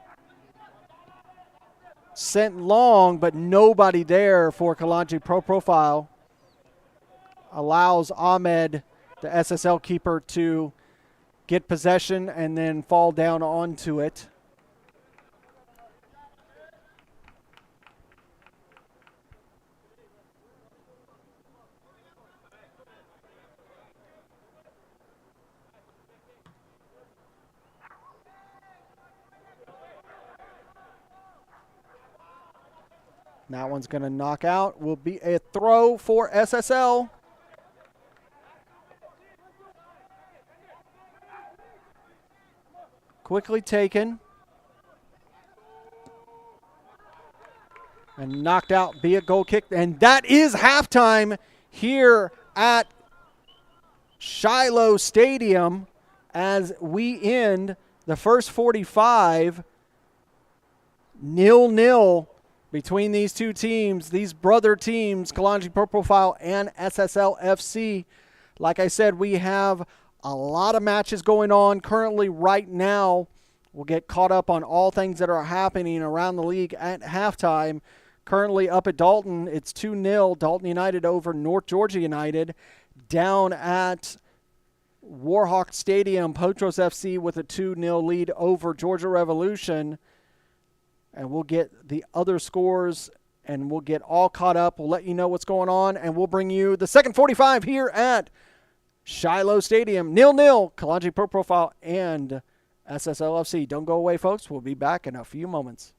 Sent long, but nobody there for Kalonji Pro-Profile. Allows Ahmed, the SSL keeper, to get possession and then fall down onto it. That one's going to knock out. Will be a throw for SSL. Quickly taken. And knocked out. Be a goal kick. And that is halftime here at Shiloh Stadium as we end the first 45 0-0. Between these two teams, these brother teams, Kalonji Pro-Profile and SSL FC. Like I said, we have A lot of matches going on currently right now. We'll get caught up on all things that are happening around the league at halftime. Currently up at Dalton, it's 2-0. Dalton United over North Georgia United. Down at Warhawk Stadium, Potros FC with a 2-0 lead over Georgia Revolution. And we'll get the other scores and we'll get all caught up. We'll let you know what's going on, and we'll bring you the second 45 here at Shiloh Stadium. 0-0, Kalonji Pro-Profile and SSL FC. Don't go away, folks. We'll be back in a few moments.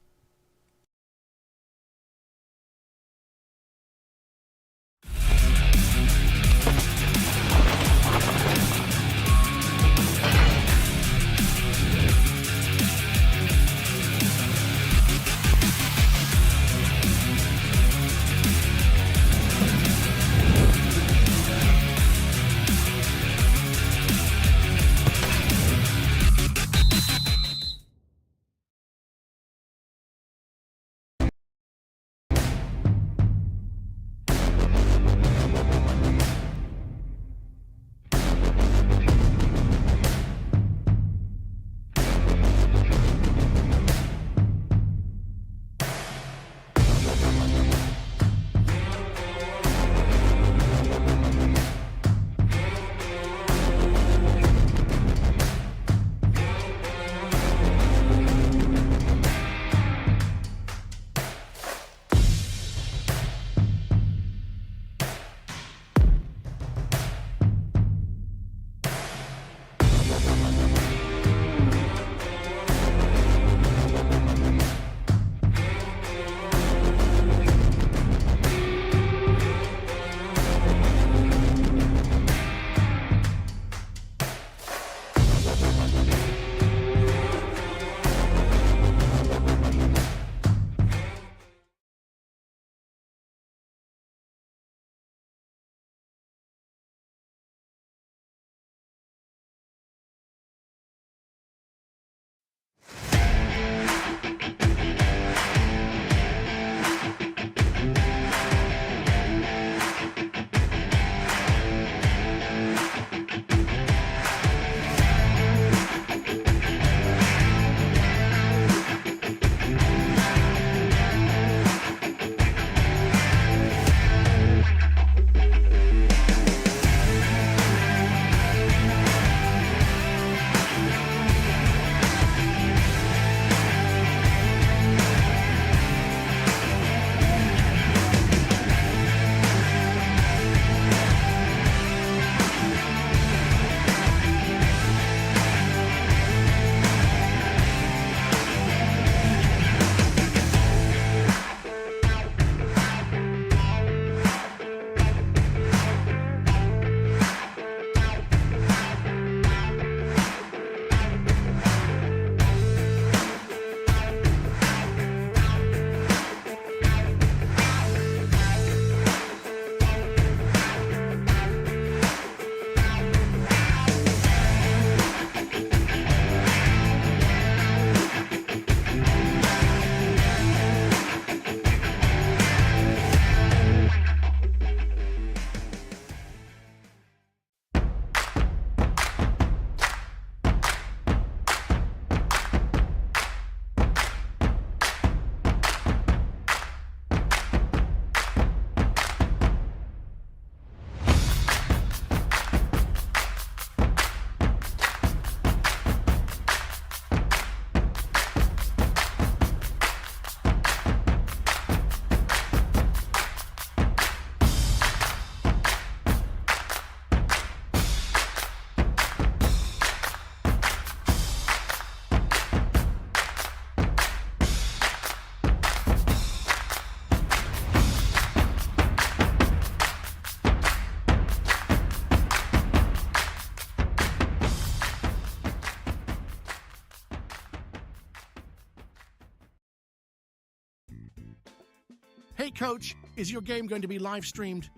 Hey coach, is your game going to be live streamed?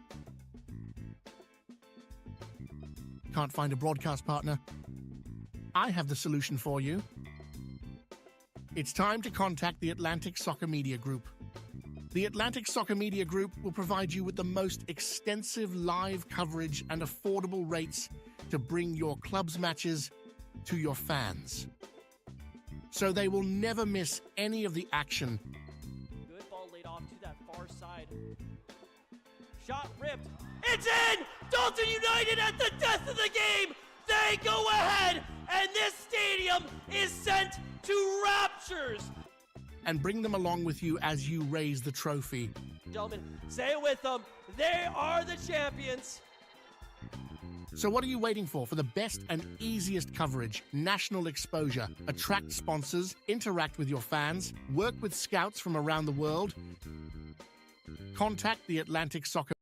Can't find a broadcast partner? I have the solution for you. It's time to contact the Atlantic Soccer Media Group. The Atlantic Soccer Media Group will provide you with the most extensive live coverage and affordable rates to bring your club's matches to your fans. So they will never miss any of the action. Good ball laid off to that far side. Shot ripped. It's in! Dalton United at the death of the game! They go ahead, and this stadium is sent to raptures! And bring them along with you as you raise the trophy. Gentlemen, say it with them. They are the champions. So what are you waiting for? For the best and easiest coverage, national exposure, attract sponsors, interact with your fans, work with scouts from around the world? Contact the Atlantic Soccer.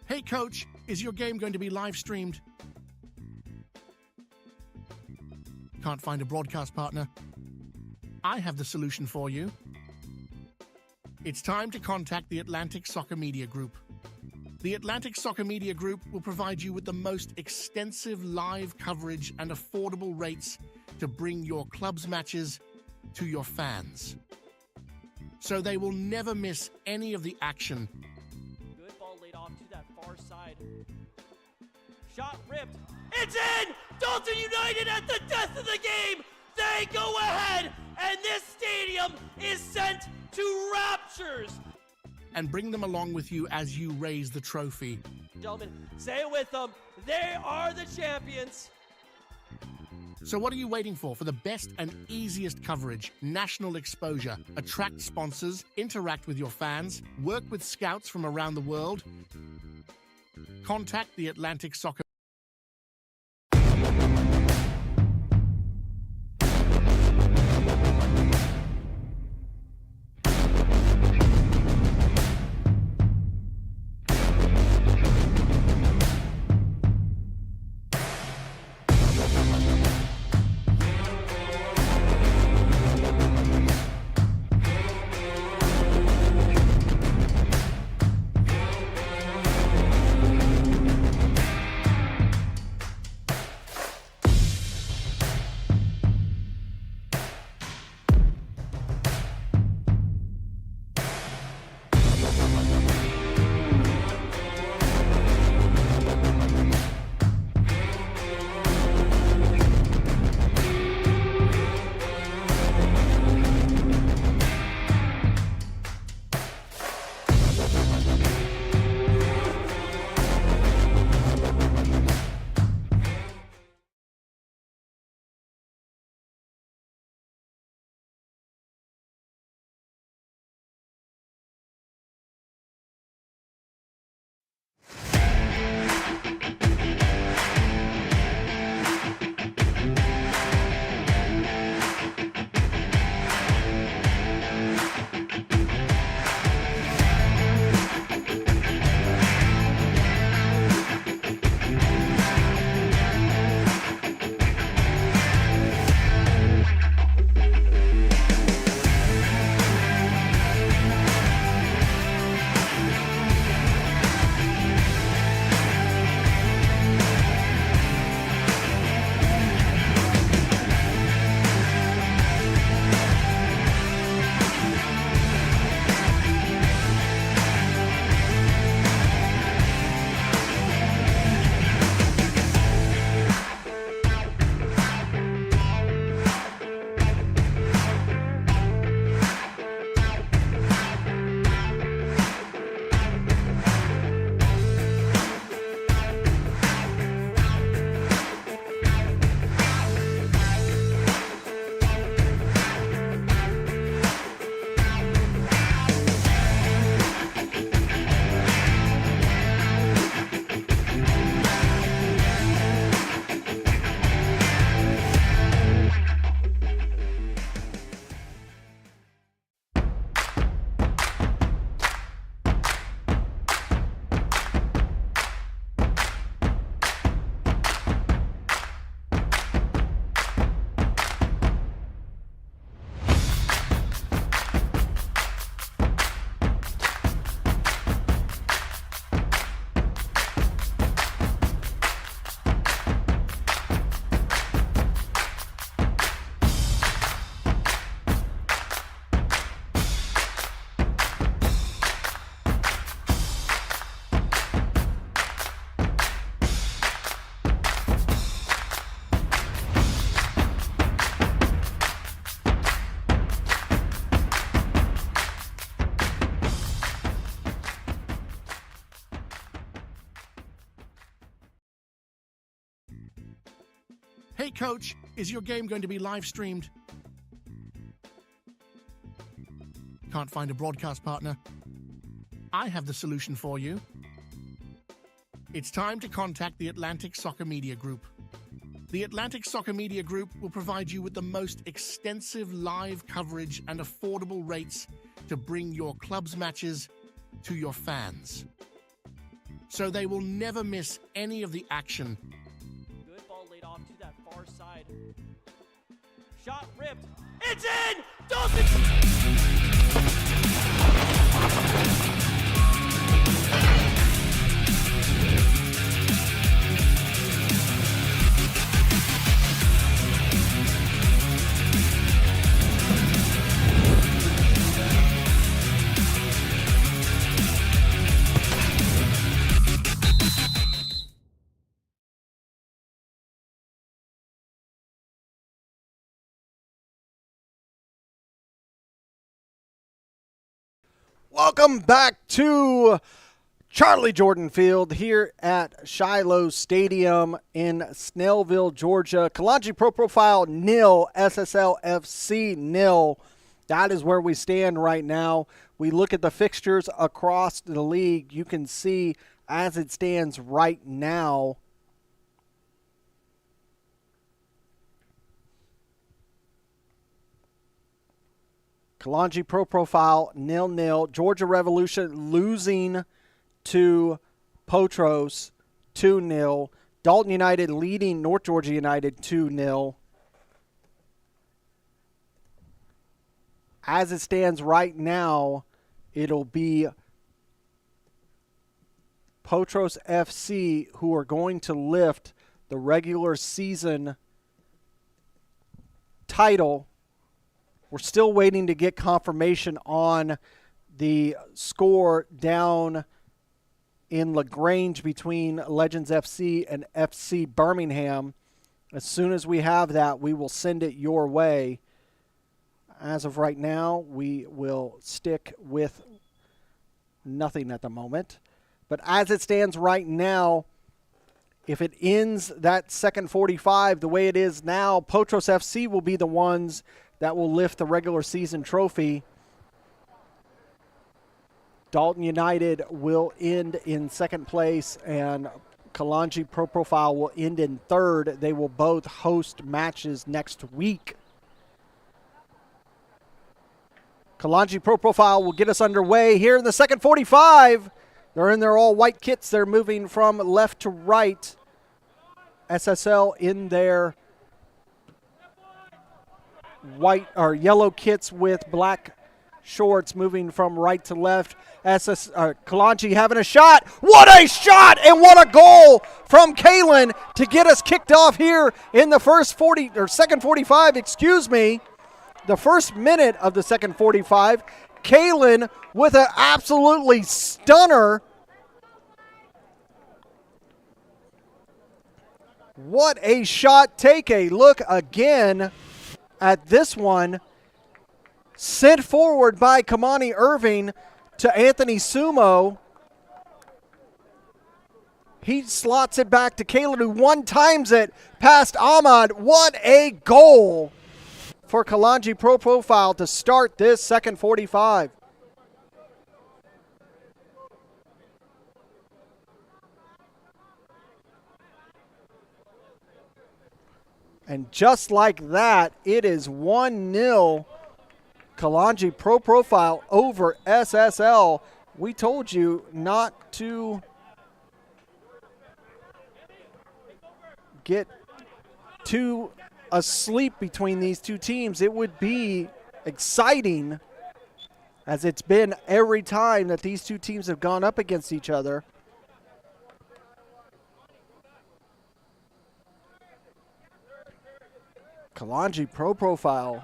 Hey coach, is your game going to be live streamed? Can't find a broadcast partner? I have the solution for you. It's time to contact the Atlantic Soccer Media Group. The Atlantic Soccer Media Group will provide you with the most extensive live coverage and affordable rates to bring your club's matches to your fans. So they will never miss any of the action. Good ball laid off to that far side. Shot ripped. It's in! Dalton United at the death of the game! They go ahead, and this stadium is sent to raptures! And bring them along with you as you raise the trophy. Gentlemen, say it with them. They are the champions. So what are you waiting for? For the best and easiest coverage, national exposure, attract sponsors, interact with your fans, work with scouts from around the world? Contact the Atlantic Soccer. Hey coach, is your game going to be live streamed? Can't find a broadcast partner? I have the solution for you. It's time to contact the Atlantic Soccer Media Group. The Atlantic Soccer Media Group will provide you with the most extensive live coverage and affordable rates to bring your club's matches to your fans. So they will never miss any of the action. Good ball laid off to that far side. Shot ripped. It's in! Dolphins! Welcome back to Charlie Jordan Field here at Shiloh Stadium in Snellville, Georgia. Kalonji Pro-Profile 0, SSL FC 0. That is where we stand right now. We look at the fixtures across the league. You can see as it stands right now, Kalonji Pro-Profile 0-0. Georgia Revolution losing to Potros 2-0. Dalton United leading North Georgia United 2-0. As it stands right now, it'll be Potros FC who are going to lift the regular season title. We're still waiting to get confirmation on the score down in LaGrange between Legends FC and FC Birmingham. As soon as we have that, we will send it your way. As of right now, we will stick with nothing at the moment. But as it stands right now, if it ends that second 45 the way it is now, Potros FC will be the ones that will lift the regular season trophy. Dalton United will end in second place, and Kalonji Pro-Profile will end in third. They will both host matches next week. Kalonji Pro-Profile will get us underway here in the second 45. They're in their all-white kits. They're moving from left to right. SSL in their white or yellow kits with black shorts, moving from right to left. Kalonji having a shot. What a shot and what a goal from Kalen to get us kicked off here in the second 45, excuse me. The first minute of the second 45. Kalen with an absolutely stunner. What a shot. Take a look again at this one. Sent forward by Kamani Irving to Anthony Sumo. He slots it back to Kalen, who one-times it past Ahmad. What a goal for Kalonji Pro-Profile to start this second 45. And just like that, it is 1-0 Kalonji Pro-Profile over SSL. We told you not to get too asleep between these two teams. It would be exciting, as it's been every time that these two teams have gone up against each other. Kalonji Pro-Profile.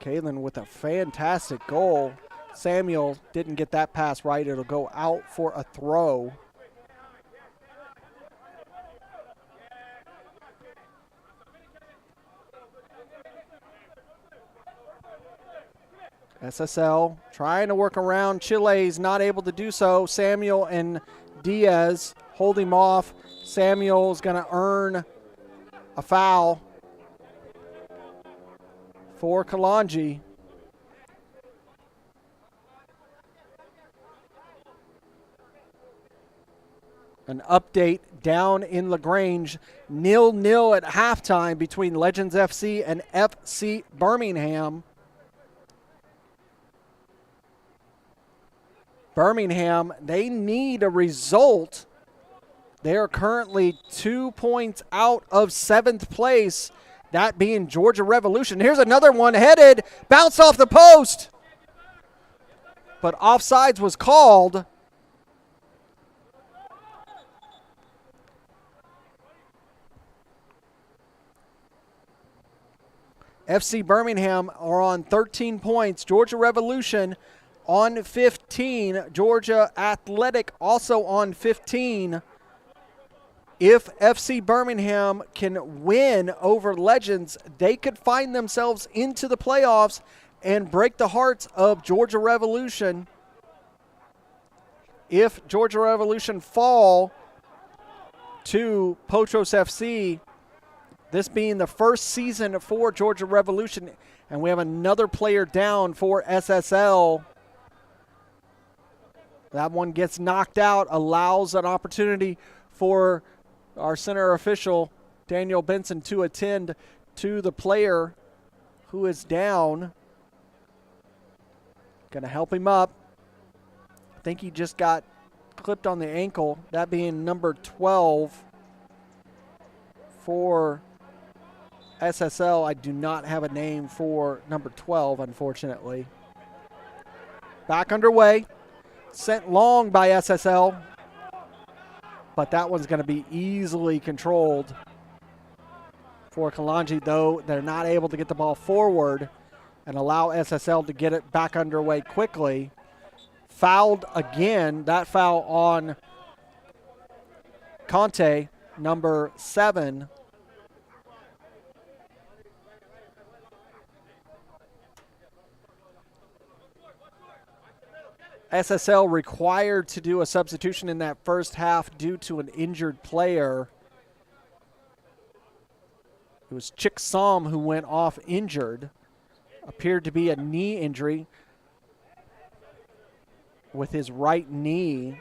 Kalen with a fantastic goal. Samuel didn't get that pass right. It'll go out for a throw. SSL trying to work around. Chile's not able to do so. Samuel and Diaz hold him off. Samuel's going to earn a foul for Kalonji. An update down in LaGrange. 0-0 at halftime between Legends FC and FC Birmingham. Birmingham, they need a result. They are currently 2 points out of 7th place, that being Georgia Revolution. Here's another one headed, bounce off the post. But offsides was called. FC Birmingham are on 13 points. Georgia Revolution on 15. Georgia Athletic also on 15. If FC Birmingham can win over Legends, they could find themselves into the playoffs and break the hearts of Georgia Revolution. If Georgia Revolution fall to Potros FC, this being the first season for Georgia Revolution, and we have another player down for SSL. That one gets knocked out, allows an opportunity for our center official, Daniel Benson, to attend to the player who is down. Going to help him up. I think he just got clipped on the ankle, that being number 12 for SSL. I do not have a name for number 12, unfortunately. Back underway. Sent long by SSL, but that one's going to be easily controlled for Kalonji, though they're not able to get the ball forward and allow SSL to get it back underway quickly. Fouled again. That foul on Conte, number 7. SSL required to do a substitution in that first half due to an injured player. It was Chick Som who went off injured. Appeared to be a knee injury with his right knee.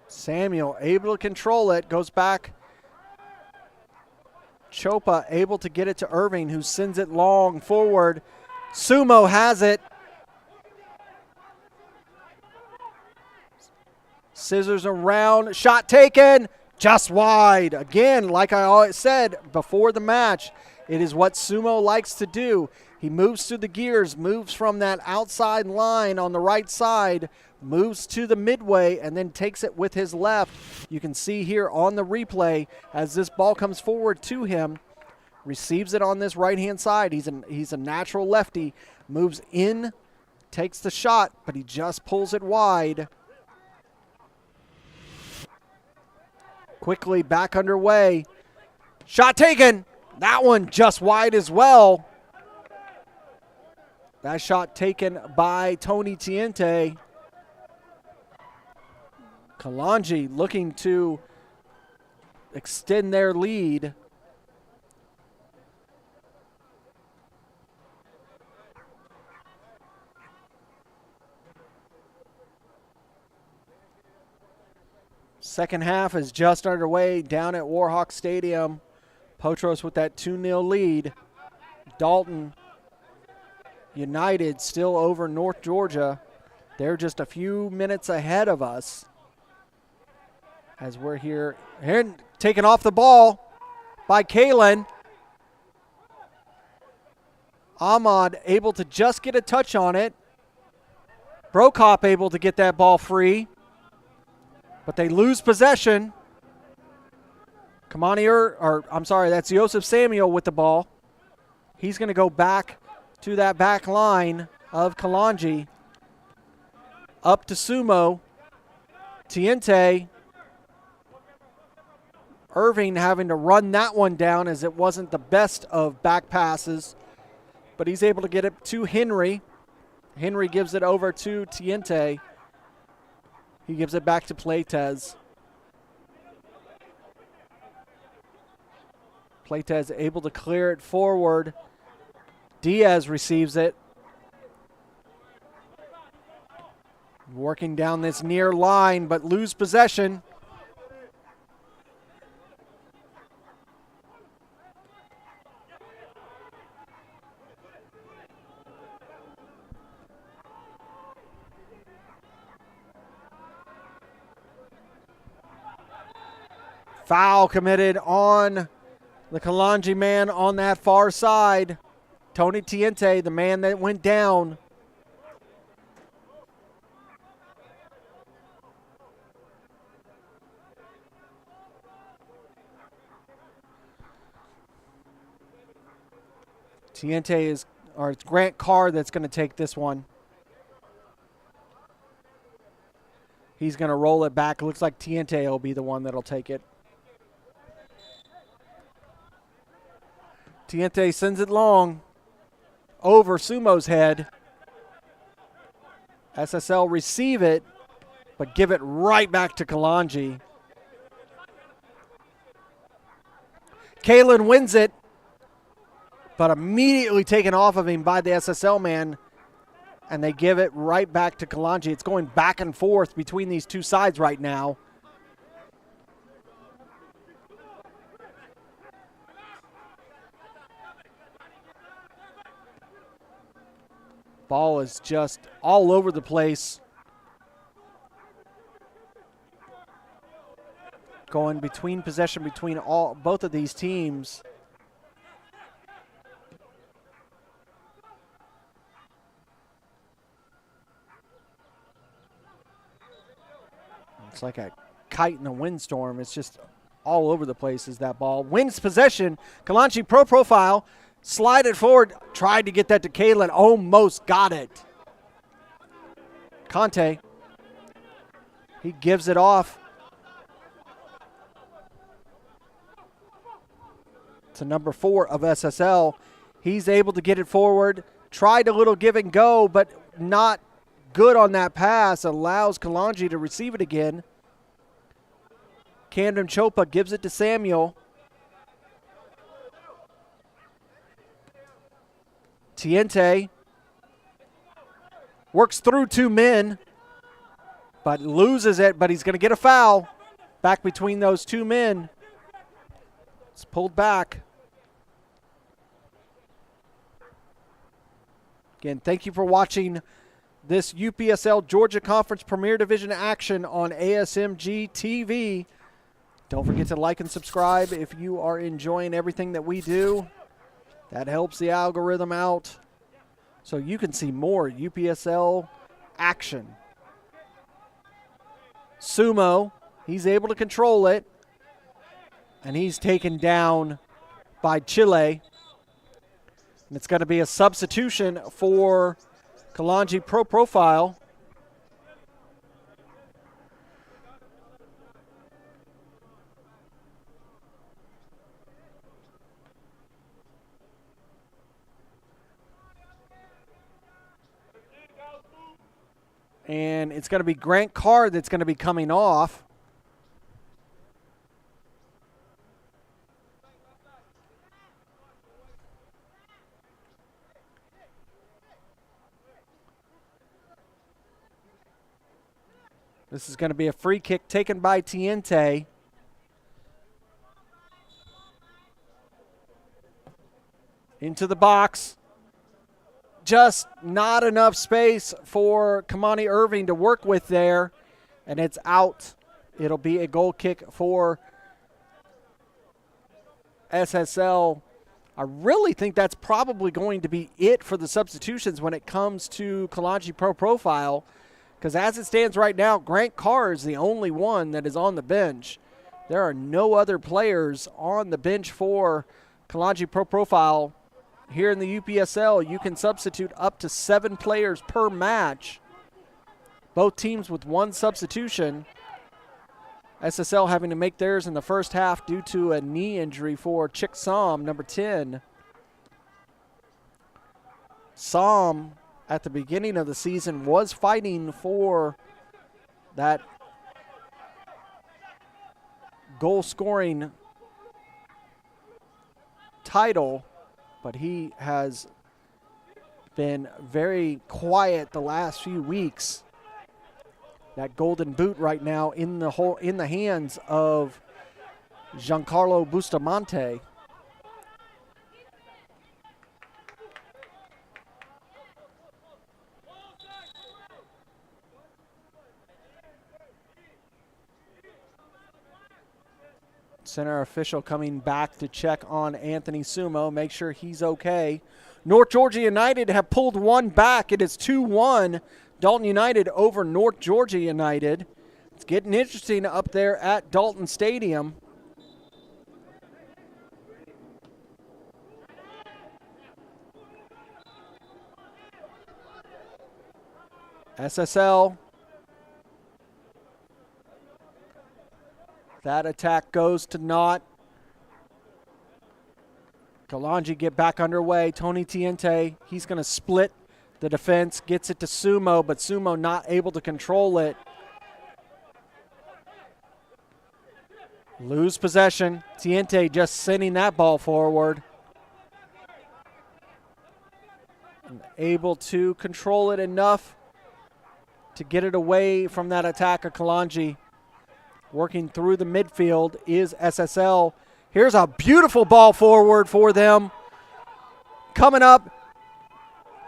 Samuel able to control it, goes back. Chopa able to get it to Irving, who sends it long forward. Sumo has it. Scissors around, shot taken, just wide. Again, like I always said before the match, it is what Sumo likes to do. He moves through the gears, moves from that outside line on the right side, moves to the midway, and then takes it with his left. You can see here on the replay as this ball comes forward to him, receives it on this right-hand side. He's a natural lefty, moves in, takes the shot, but he just pulls it wide. Quickly back underway. Shot taken. That one just wide as well. That shot taken by Tony Tiente. Kalonji looking to extend their lead. Second half is just underway down at Warhawk Stadium. Potros with that 2-0 lead. Dalton United still over North Georgia. They're just a few minutes ahead of us. As we're here taken off the ball by Kalen. Ahmad able to just get a touch on it. Brokop able to get that ball free. But they lose possession. That's Joseph Samuel with the ball. He's going to go back to that back line of Kalonji. Up to Sumo. Tiente. Irving having to run that one down as it wasn't the best of back passes. But he's able to get it to Henry. Henry gives it over to Tiente. He gives it back to Playtez. Playtez able to clear it forward. Diaz receives it. Working down this near line, but lose possession. Foul committed on the Kalonji man on that far side. Tony Tiente, the man that went down. Tiente it's Grant Carr that's going to take this one. He's going to roll it back. Looks like Tiente will be the one that'll take it. Tiente sends it long over Sumo's head. SSL receive it, but give it right back to Kalonji. Kalen wins it, but immediately taken off of him by the SSL man, and they give it right back to Kalonji. It's going back and forth between these two sides right now. Ball is just all over the place. Going between possession between both of these teams. It's like a kite in a windstorm. It's just all over the place as that ball wins possession. Kalonji Pro-Profile slide it forward, tried to get that to Kalen, almost got it. Conte, he gives it off to number 4 of SSL. He's able to get it forward, tried a little give and go, but not good on that pass, allows Kalonji to receive it again. Camden Chopa gives it to Samuel. Tiente works through 2 men, but loses it, but he's going to get a foul back between those 2 men. It's pulled back. Again, thank you for watching this UPSL Georgia Conference Premier Division action on ASMG TV. Don't forget to like and subscribe if you are enjoying everything that we do. That helps the algorithm out so you can see more UPSL action. Sumo, he's able to control it, and he's taken down by Chile. And it's going to be a substitution for Kalonji Pro-Profile. And it's going to be Grant Carr that's going to be coming off. This is going to be a free kick taken by Tiente. Into the box. Just not enough space for Kamani Irving to work with there, and it's out. It'll be a goal kick for SSL. I really think that's probably going to be it for the substitutions when it comes to Kalonji Pro-Profile, because as it stands right now, Grant Carr is the only one that is on the bench. There are no other players on the bench for Kalonji Pro-Profile. Here in the UPSL, you can substitute up to 7 players per match. Both teams with 1 substitution. SSL having to make theirs in the first half due to a knee injury for Chick Som, number 10. Som, at the beginning of the season, was fighting for that goal-scoring title, but he has been very quiet the last few weeks. That golden boot right now in the hands of Giancarlo Bustamante. Center official coming back to check on Anthony Sumo, make sure he's okay. North Georgia United have pulled one back. It is 2-1. Dalton United over North Georgia United. It's getting interesting up there at Dalton Stadium. SSL That attack goes to naught. Kalonji get back underway. Tony Tiente, he's going to split the defense, gets it to Sumo, but Sumo not able to control it. Lose possession. Tiente just sending that ball forward. And able to control it enough to get it away from that attack of Kalonji. Working through the midfield is SSL. Here's a beautiful ball forward for them. Coming up,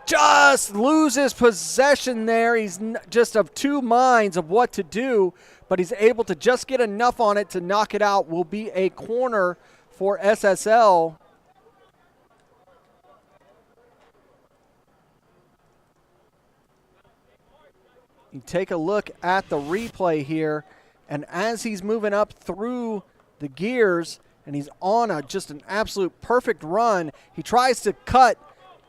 just loses possession there. He's just of two minds of what to do, but he's able to just get enough on it to knock it out. Will be a corner for SSL. You take a look at the replay here, and as he's moving up through the gears, and he's on just an absolute perfect run, he tries to cut,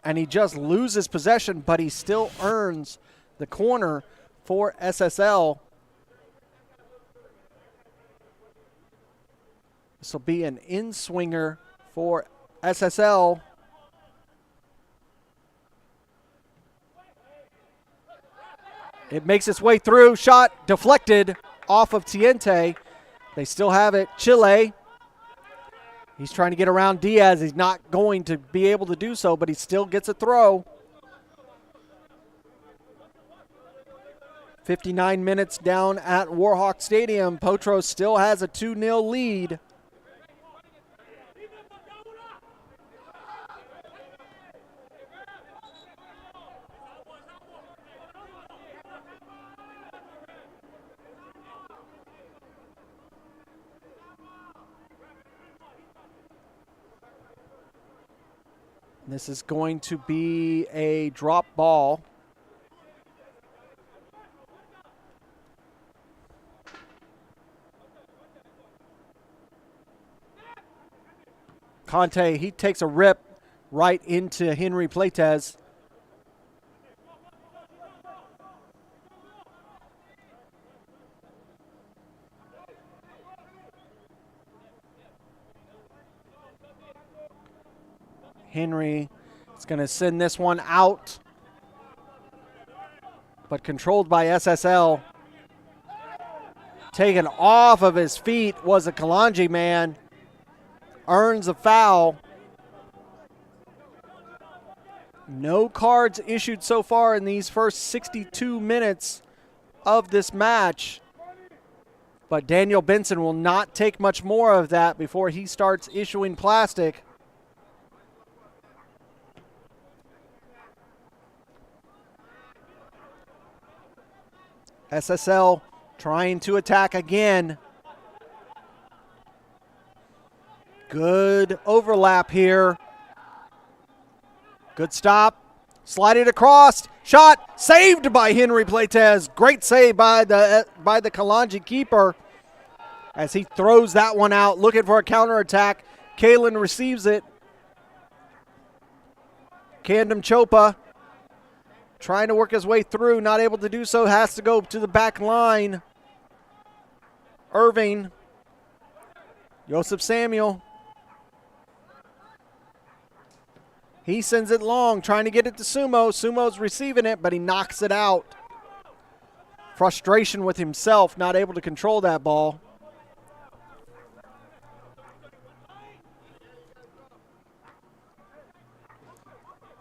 and he just loses possession, but he still earns the corner for SSL. This will be an in-swinger for SSL. It makes its way through. Shot deflected off of Tiente. They still have it. Chile. He's trying to get around Diaz. He's not going to be able to do so, but he still gets a throw. 59 minutes down at Warhawk Stadium. Potros still has a 2-0 lead. This is going to be a drop ball. Conte, he takes a rip right into Henry Pleites. Henry is going to send this one out, but controlled by SSL. Taken off of his feet was a Kalonji man. Earns a foul. No cards issued so far in these first 62 minutes of this match. But Daniel Benson will not take much more of that before he starts issuing plastic. SSL trying to attack again. Good overlap here. Good stop. Slide it across. Shot saved by Henry Pleites. Great save by the Kalonji keeper as he throws that one out, looking for a counterattack. Kalen receives it. Kandam Chopa trying to work his way through, not able to do so, has to go to the back line. Irving. Joseph Samuel. He sends it long, trying to get it to Sumo. Sumo's receiving it, but he knocks it out. Frustration with himself, not able to control that ball.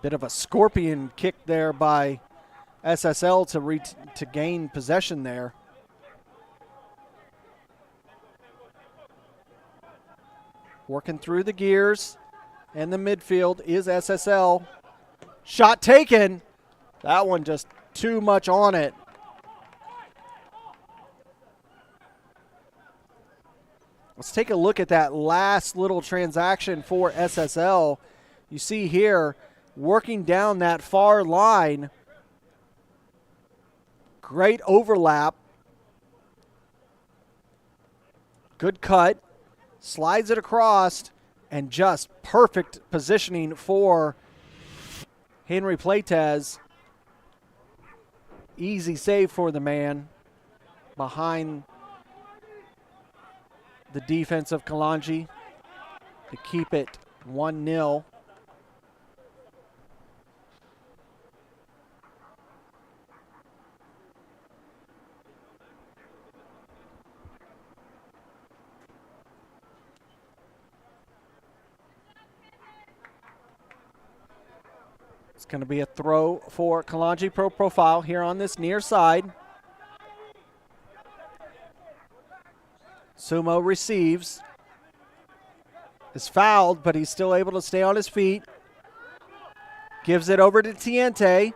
Bit of a scorpion kick there by SSL to gain possession there. Working through the gears, and the midfield is SSL. Shot taken. That one just too much on it. Let's take a look at that last little transaction for SSL. You see here, working down that far line. Great overlap. Good cut. Slides it across, and just perfect positioning for Henry Pleites. Easy save for the man behind the defense of Kalonji to keep it 1-0. It's going to be a throw for Kalonji Pro-Profile here on this near side. Sumo receives. Is fouled, but he's still able to stay on his feet. Gives it over to Tiente.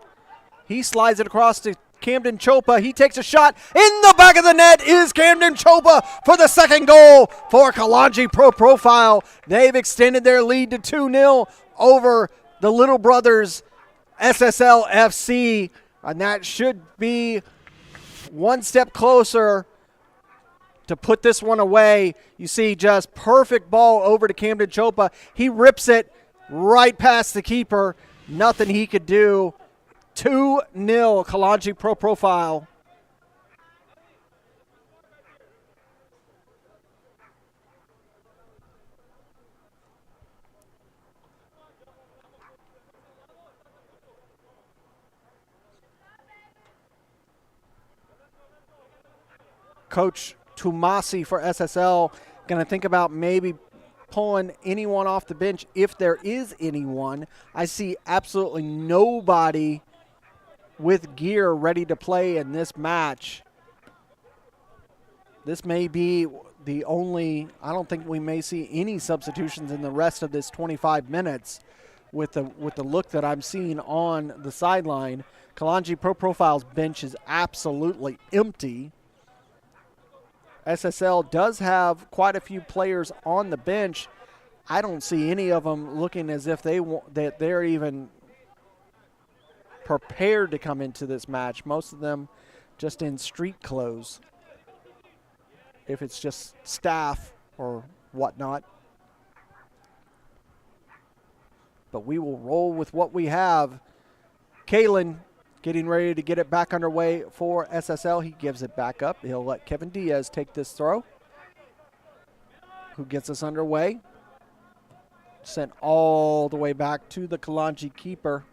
He slides it across to Camden Chopa. He takes a shot. In the back of the net is Camden Chopa for the second goal for Kalonji Pro-Profile. They've extended their lead to 2-0 over the Little Brothers SSL FC. And that should be one step closer to put this one away. You see just perfect ball over to Camden Chopa. He rips it right past the keeper. Nothing he could do. 2-0 Kalonji Pro-Profile. Coach Tumasi for SSL going to think about maybe pulling anyone off the bench if there is anyone. I see absolutely nobody with gear ready to play in this match. This may be the only, I don't think we may see any substitutions in the rest of this 25 minutes with the look that I'm seeing on the sideline. Kalonji Pro-Profile's bench is absolutely empty. SSL does have quite a few players on the bench. I don't see any of them looking as if they're even prepared to come into this match. Most of them just in street clothes, if it's just staff or whatnot. But we will roll with what we have. Kalen getting ready to get it back underway for SSL. He gives it back up. He'll let Kevin Diaz take this throw, who gets us underway. Sent all the way back to the Kalonji keeper.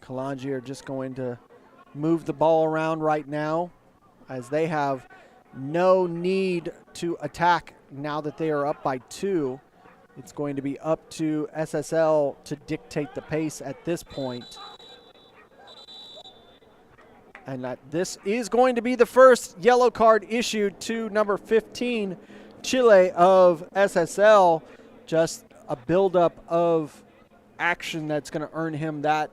Kalonji are just going to move the ball around right now, as they have no need to attack now that they are up by 2. It's going to be up to SSL to dictate the pace at this point. And that this is going to be the first yellow card issued to number 15, Chile of SSL. Just a buildup of action that's going to earn him that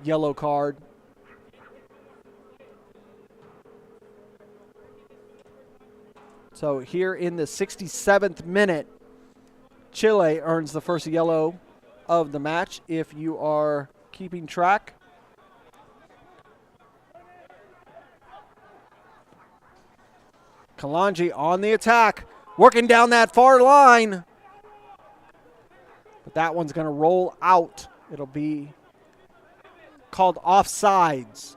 yellow card. So here in the 67th minute, Chile earns the first yellow of the match, if you are keeping track. Kalonji on the attack, working down that far line. But that one's going to roll out. It'll be called offsides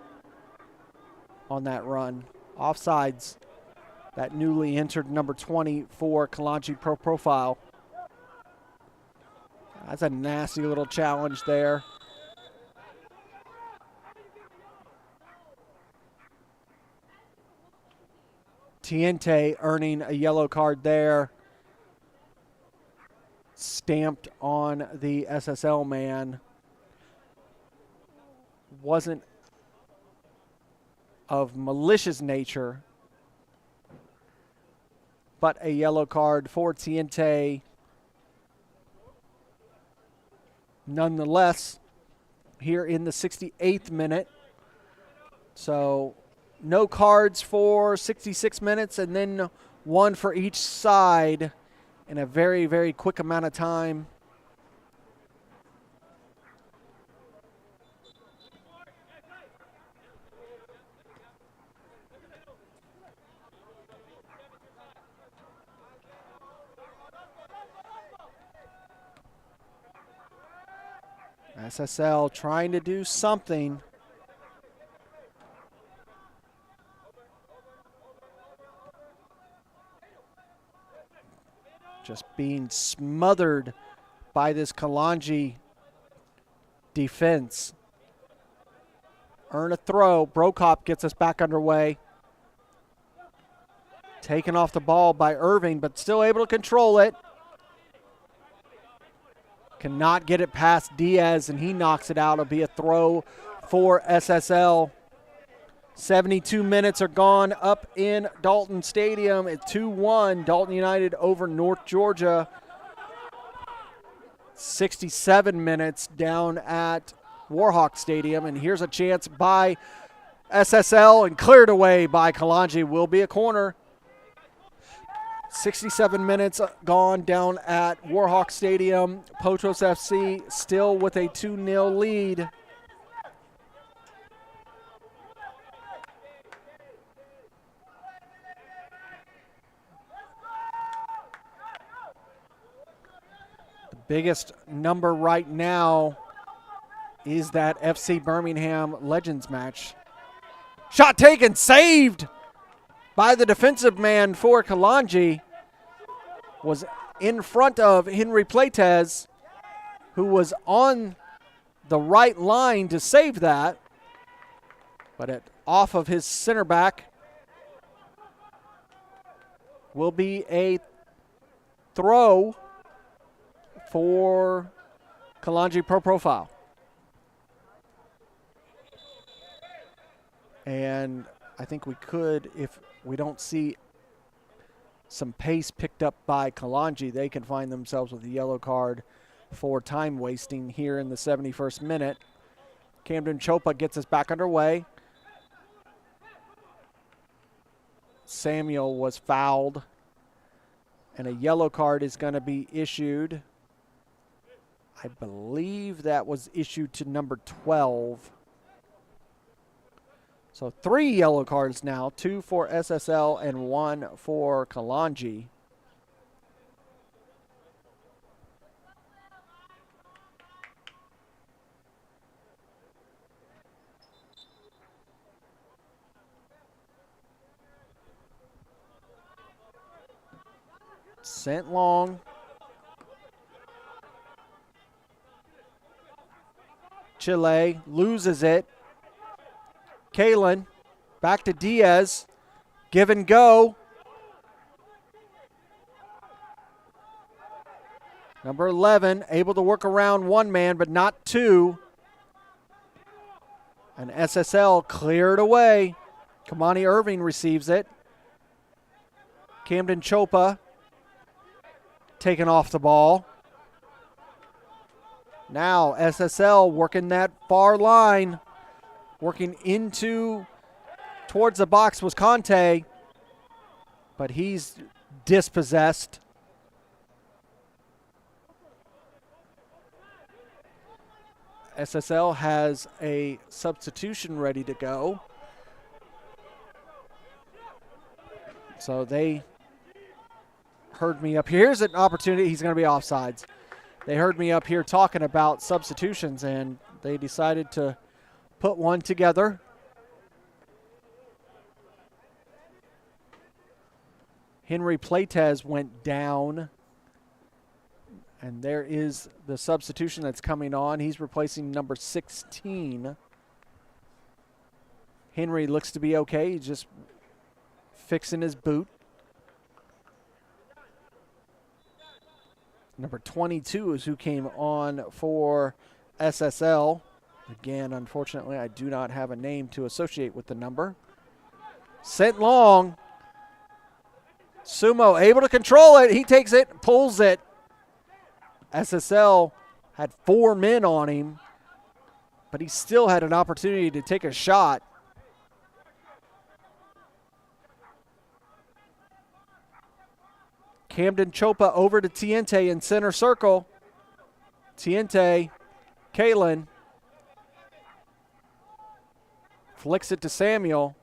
on that run. Offsides. That newly entered number 20 for Kalonji Pro-Profile. That's a nasty little challenge there. Tiente earning a yellow card there. Stamped on the SSL man. Wasn't of malicious nature, but a yellow card for Tiente. Nonetheless, here in the 68th minute. So no cards for 66 minutes, and then one for each side in a very, very quick amount of time. SSL trying to do something. Just being smothered by this Kalonji defense. Earn a throw. Brokop gets us back underway. Taken off the ball by Irving, but still able to control it. Cannot get it past Diaz, and he knocks it out. It'll be a throw for SSL. 72 minutes are gone up in Dalton Stadium at 2-1. Dalton United over North Georgia. 67 minutes down at Warhawk Stadium, and here's a chance by SSL, and cleared away by Kalonji. Will be a corner. 67 minutes gone down at Warhawk Stadium. Potros FC still with a 2-0 lead. The biggest number right now is that FC Birmingham Legends match. Shot taken, saved by the defensive man for Kalonji. Was in front of Henry Playtez, who was on the right line to save that, but off of his center back. Will be a throw for Kalonji Pro-Profile. And I think we could, if we don't see some pace picked up by Kalonji, they can find themselves with a yellow card for time wasting here in the 71st minute. Camden Chopa gets us back underway. Samuel was fouled, and a yellow card is going to be issued. I believe that was issued to number 12. So 3 yellow cards now, 2 for SSL and 1 for Kalonji. Sent long. Chile loses it. Kalen, back to Diaz. Give and go. Number 11, able to work around one man, but not two. And SSL cleared away. Kamani Irving receives it. Camden Chopa taken off the ball. Now SSL working that far line. Working towards the box was Conte, but he's dispossessed. SSL has a substitution ready to go. So they heard me up here. Here's an opportunity. He's going to be offsides. They heard me up here talking about substitutions, and they decided to put one together. Henry Playtez went down. And there is the substitution that's coming on. He's replacing number 16. Henry looks to be okay. He's just fixing his boot. Number 22 is who came on for SSL. Again, unfortunately, I do not have a name to associate with the number. Sent long. Sumo able to control it. He takes it, pulls it. SSL had 4 men on him, but he still had an opportunity to take a shot. Camden Chopa over to Tiente in center circle. Tiente, Kalen. Flicks it to Samuel.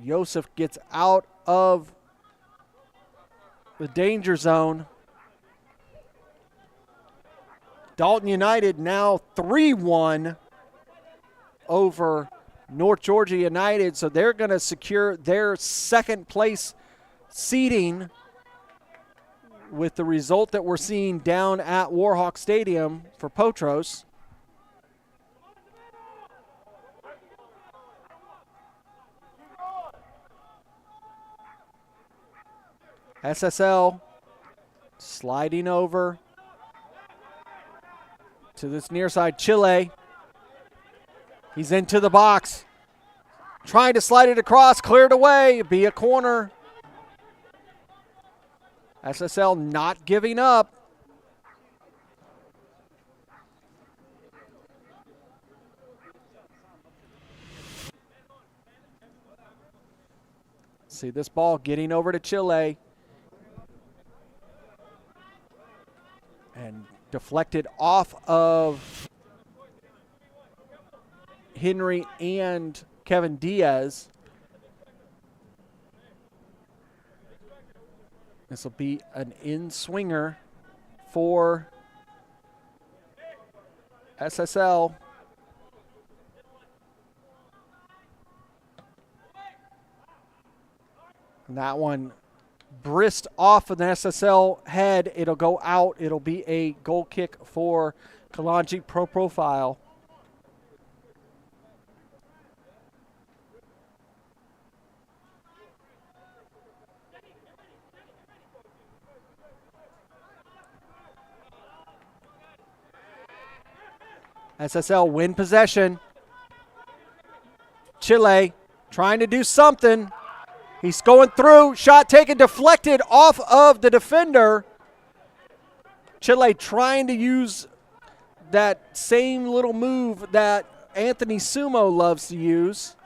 Yosef gets out of the danger zone. Dalton United now 3-1 over North Georgia United, so they're going to secure their second place seeding with the result that we're seeing down at Warhawk Stadium for Potros. SSL sliding over to this near side. Chile. He's into the box. Trying to slide it across. Cleared away. Be a corner. SSL not giving up. See this ball getting over to Chile. And deflected off of Henry and Kevin Diaz. This will be an in-swinger for SSL. And that one brist off of the SSL head. It'll go out. It'll be a goal kick for Kalonji Pro-Profile. SSL win possession. Chile trying to do something. He's going through. Shot taken, deflected off of the defender. Chile trying to use that same little move that Anthony Sumo loves to use.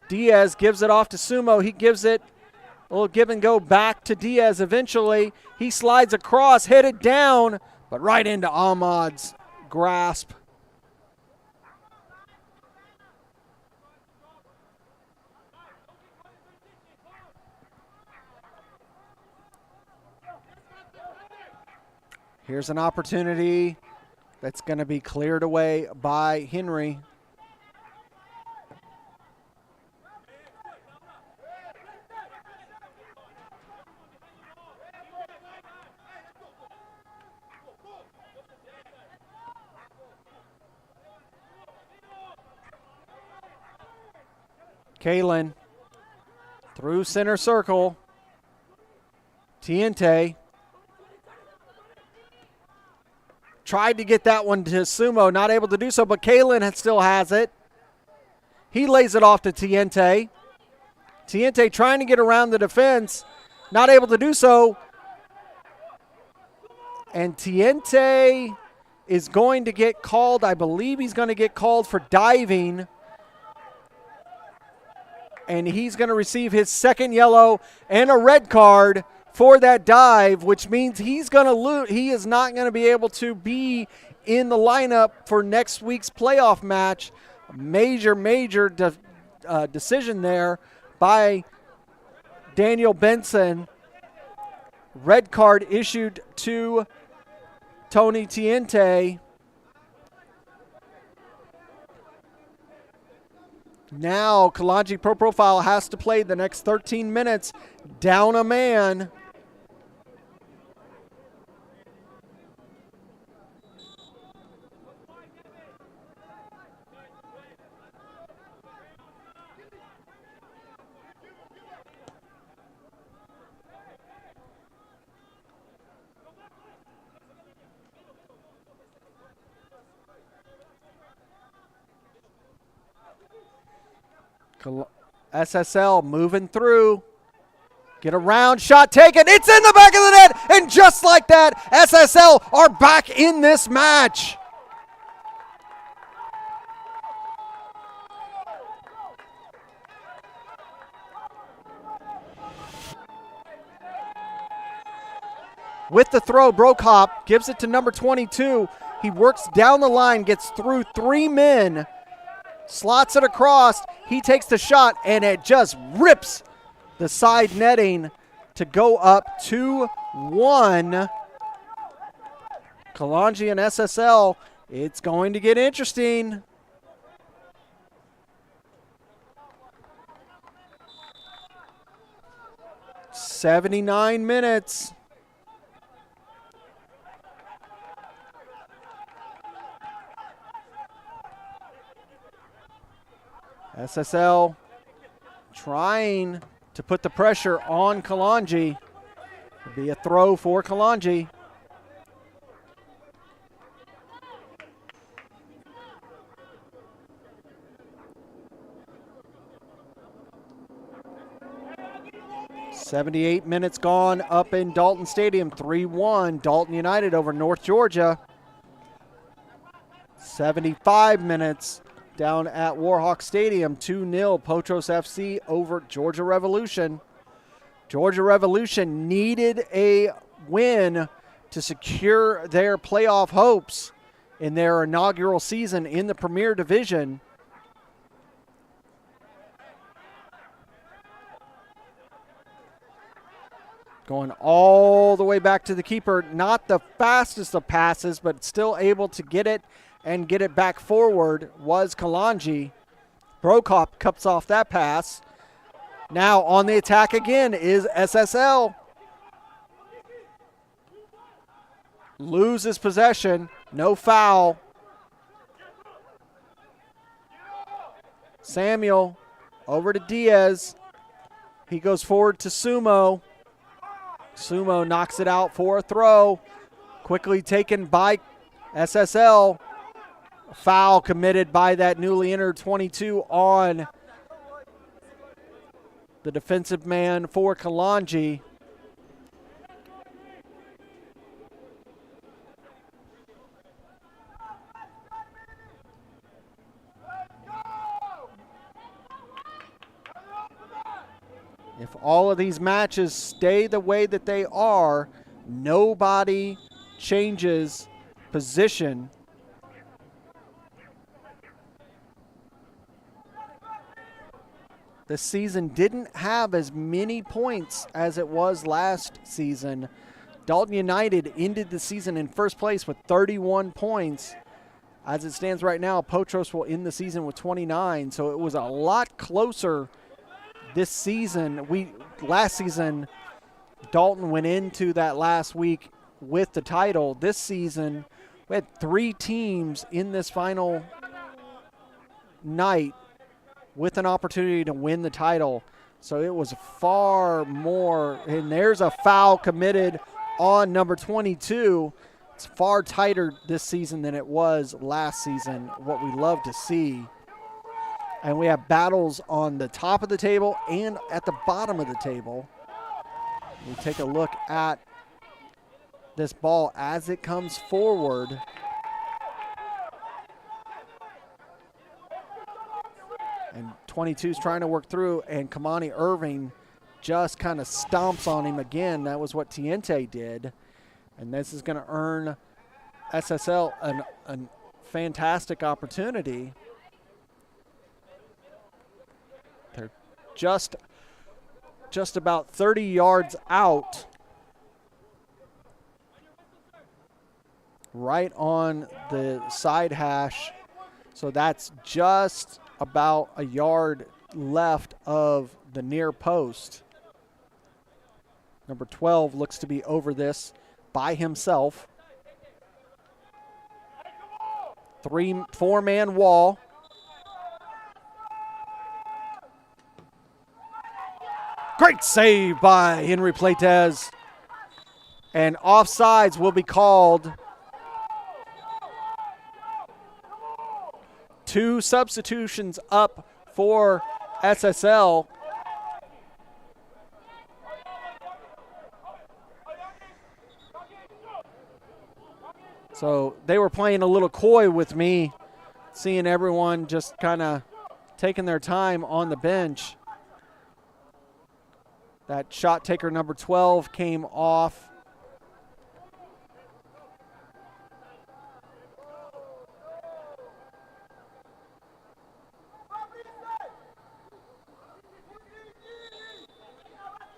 Diaz gives it off to Sumo. He gives it a little give and go back to Diaz eventually. He slides across, headed down, but right into Ahmad's grasp. Here's an opportunity that's going to be cleared away by Henry. Kalen through center circle. Tiente tried to get that one to Sumo, not able to do so, but Kalen still has it. He lays it off to Tiente. Tiente trying to get around the defense, not able to do so. And Tiente is going to get called, I believe he's going to get called for diving. And he's going to receive his second yellow and a red card for that dive, which means he's going to lose. He is not going to be able to be in the lineup for next week's playoff match. Major decision there by Daniel Benson. Red card issued to Tony Tiente. Now Kalonji Pro-Profile has to play the next 13 minutes down a man. SSL moving through. Get around, shot taken. It's in the back of the net. And just like that, SSL are back in this match. With the throw, Brokop gives it to number 22. He works down the line, gets through three men. Slots it across. He takes the shot, and it just rips the side netting to go up 2-1. Kalonji and SSL, it's going to get interesting. "79 minutes. SSL trying to put the pressure on Kalonji. It'll be a throw for Kalonji. "78 minutes gone up in Dalton Stadium. 3-1 Dalton United over North Georgia. 75 minutes down at Warhawk Stadium. 2-0 Potros FC over Georgia Revolution. Georgia Revolution needed a win to secure their playoff hopes in their inaugural season in the Premier Division. Going all the way back to the keeper. Not the fastest of passes, but still able to get it and get it back forward was Kalonji. Brokop cuts off that pass. Now on the attack again is SSL. Loses possession. No foul. Samuel over to Diaz. He goes forward to Sumo. Sumo knocks it out for a throw. Quickly taken by SSL. Foul committed by that newly entered 22 on the defensive man for Kalonji. If all of these matches stay the way that they are, nobody changes position. The season didn't have as many points as it was last season. Dalton United ended the season in first place with 31 points. As it stands right now, Potros will end the season with 29, so it was a lot closer this season. Last season, Dalton went into that last week with the title. This season, we had 3 teams in this final night with an opportunity to win the title. So it was far more, and there's a foul committed on number 22. It's far tighter this season than it was last season, what we love to see. And we have battles on the top of the table and at the bottom of the table. We take a look at this ball as it comes forward. And 22's trying to work through, and Kamani Irving just kind of stomps on him again. That was what Tiente did. And this is going to earn SSL a fantastic opportunity. They're just about 30 yards out. Right on the side hash. So that's just about a yard left of the near post. Number 12 looks to be over this by himself. 4-man wall. Great save by Henry Plates. And offsides will be called. 2 substitutions up for SSL. So they were playing a little coy with me, seeing everyone just kind of taking their time on the bench. That shot taker number 12 came off.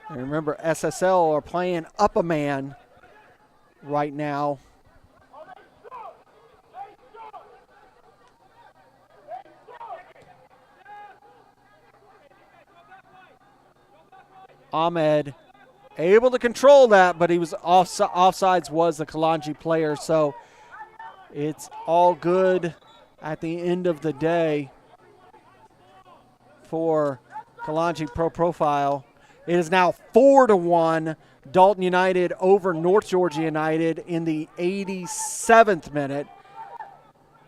And remember, SSL are playing up a man right now. Ahmed able to control that, but he was offsides was the Kalonji player, so it's all good at the end of the day for Kalonji Pro-Profile. It is now 4-1 Dalton United over North Georgia United in the 87th minute.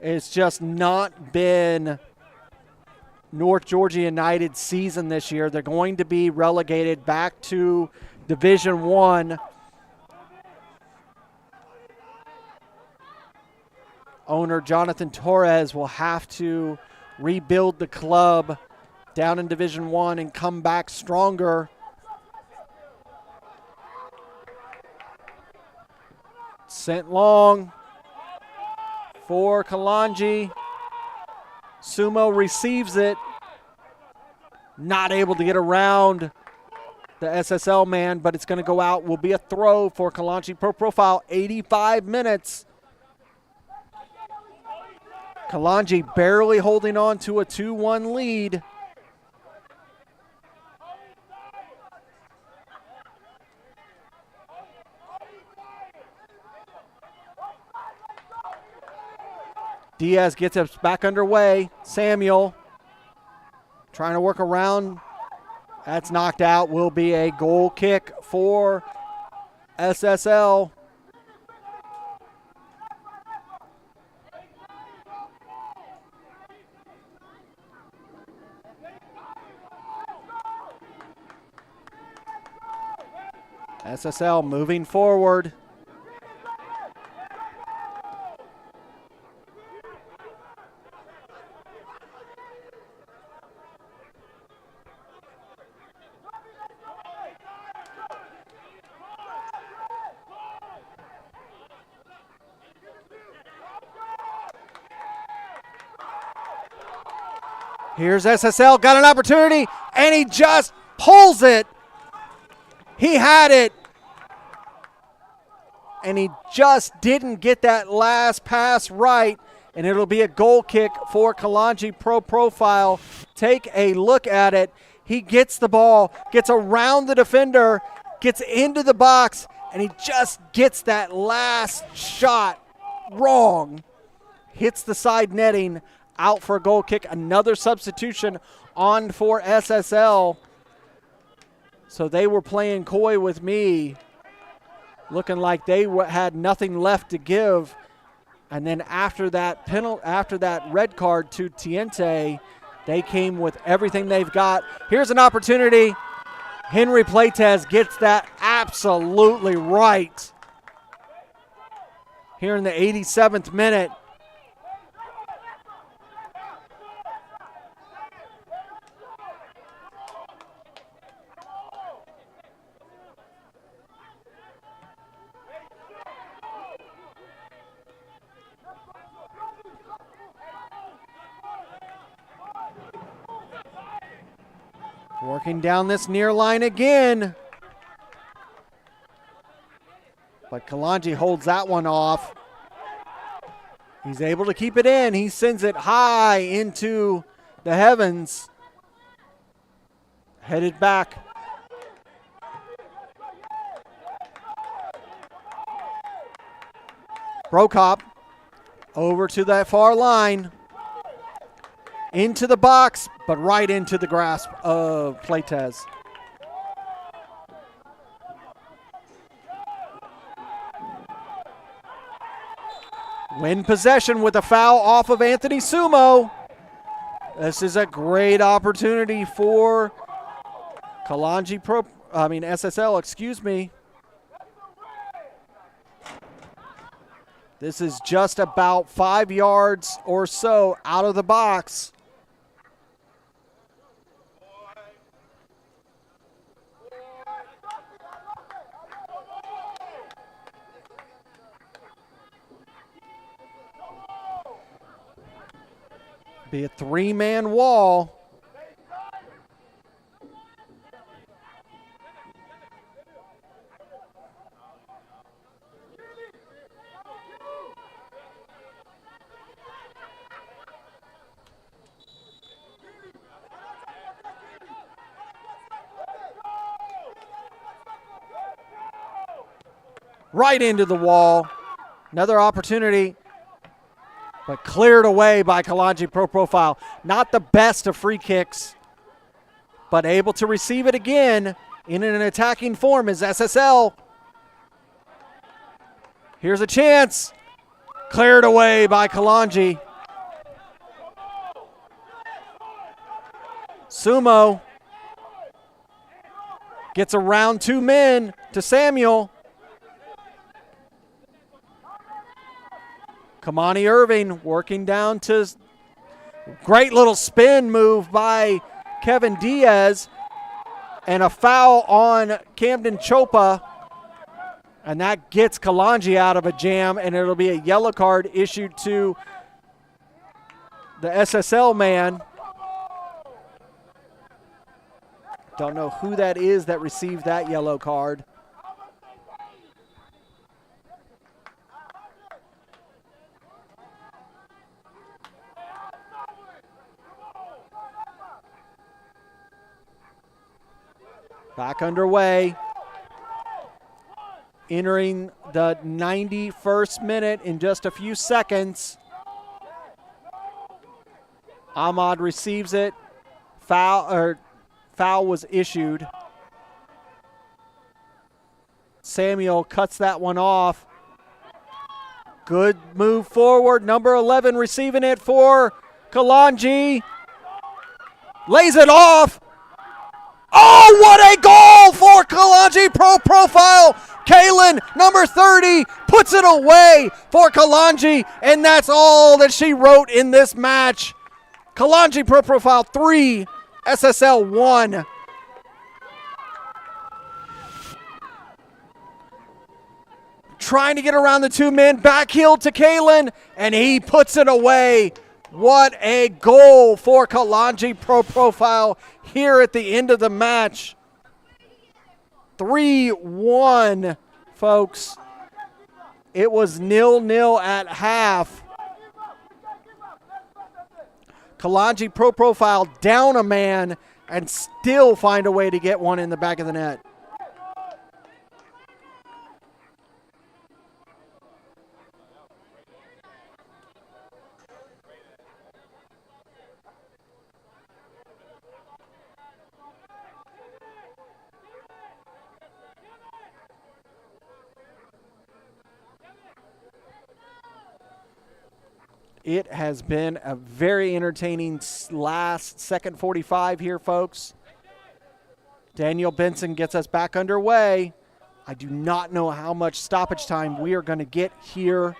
It's just not been North Georgia United's season this year. They're going to be relegated back to Division I. Owner Jonathan Torres will have to rebuild the club down in Division I and come back stronger. Sent long for Kalonji. Sumo receives it. Not able to get around the SSL man, but it's going to go out. Will be a throw for Kalonji Pro-Profile. 85 minutes. Kalonji barely holding on to a 2-1 lead. Diaz gets us back underway. Samuel trying to work around. That's knocked out. Will be a goal kick for SSL. SSL moving forward. Here's SSL, got an opportunity, and he just pulls it. He had it, and he just didn't get that last pass right, and it'll be a goal kick for Kalonji Pro-Profile. Take a look at it. He gets the ball, gets around the defender, gets into the box, and he just gets that last shot wrong. Hits the side netting. Out for a goal kick. Another substitution on for SSL. So they were playing coy with me, looking like they had nothing left to give. And then after that red card to Tiente, they came with everything they've got. Here's an opportunity. Henry Playtez gets that absolutely right. Here in the 87th minute. Working down this near line again. But Kalonji holds that one off. He's able to keep it in. He sends it high into the heavens. Headed back. Brokop over to that far line. Into the box, but right into the grasp of Playtez. Win possession with a foul off of Anthony Sumo. This is a great opportunity for SSL, excuse me. This is just about 5 yards or so out of the box. Be a three-man wall. right into the wall. Another opportunity, but cleared away by Kalonji Pro-Profile. Not the best of free kicks, but able to receive it again in an attacking form is SSL. Here's a chance. Cleared away by Kalonji. Sumo gets around 2 men to Samuel. Kamani Irving working down to great little spin move by Kevin Diaz, and a foul on Camden Chopa, and that gets Kalonji out of a jam, and it'll be a yellow card issued to the SSL man. Don't know who that is that received that yellow card. Back underway. Entering the 91st minute in just a few seconds. Ahmad receives it. Foul was issued. Samuel cuts that one off. Good move forward. Number 11 receiving it for Kalonji. Lays it off. Oh, what a goal for Kalonji Pro-Profile. Kaylin, number 30, puts it away for Kalonji, and that's all that she wrote in this match. Kalonji Pro-Profile 3, SSL 1. Trying to get around the 2 men, back heel to Kaylin, and he puts it away. What a goal for Kalonji Pro-Profile here at the end of the match. 3-1, folks. It was 0-0 at half. Kalonji Pro-Profile down a man and still find a way to get one in the back of the net. It has been a very entertaining second 45 here, folks. Daniel Benson gets us back underway. I do not know how much stoppage time we are going to get here.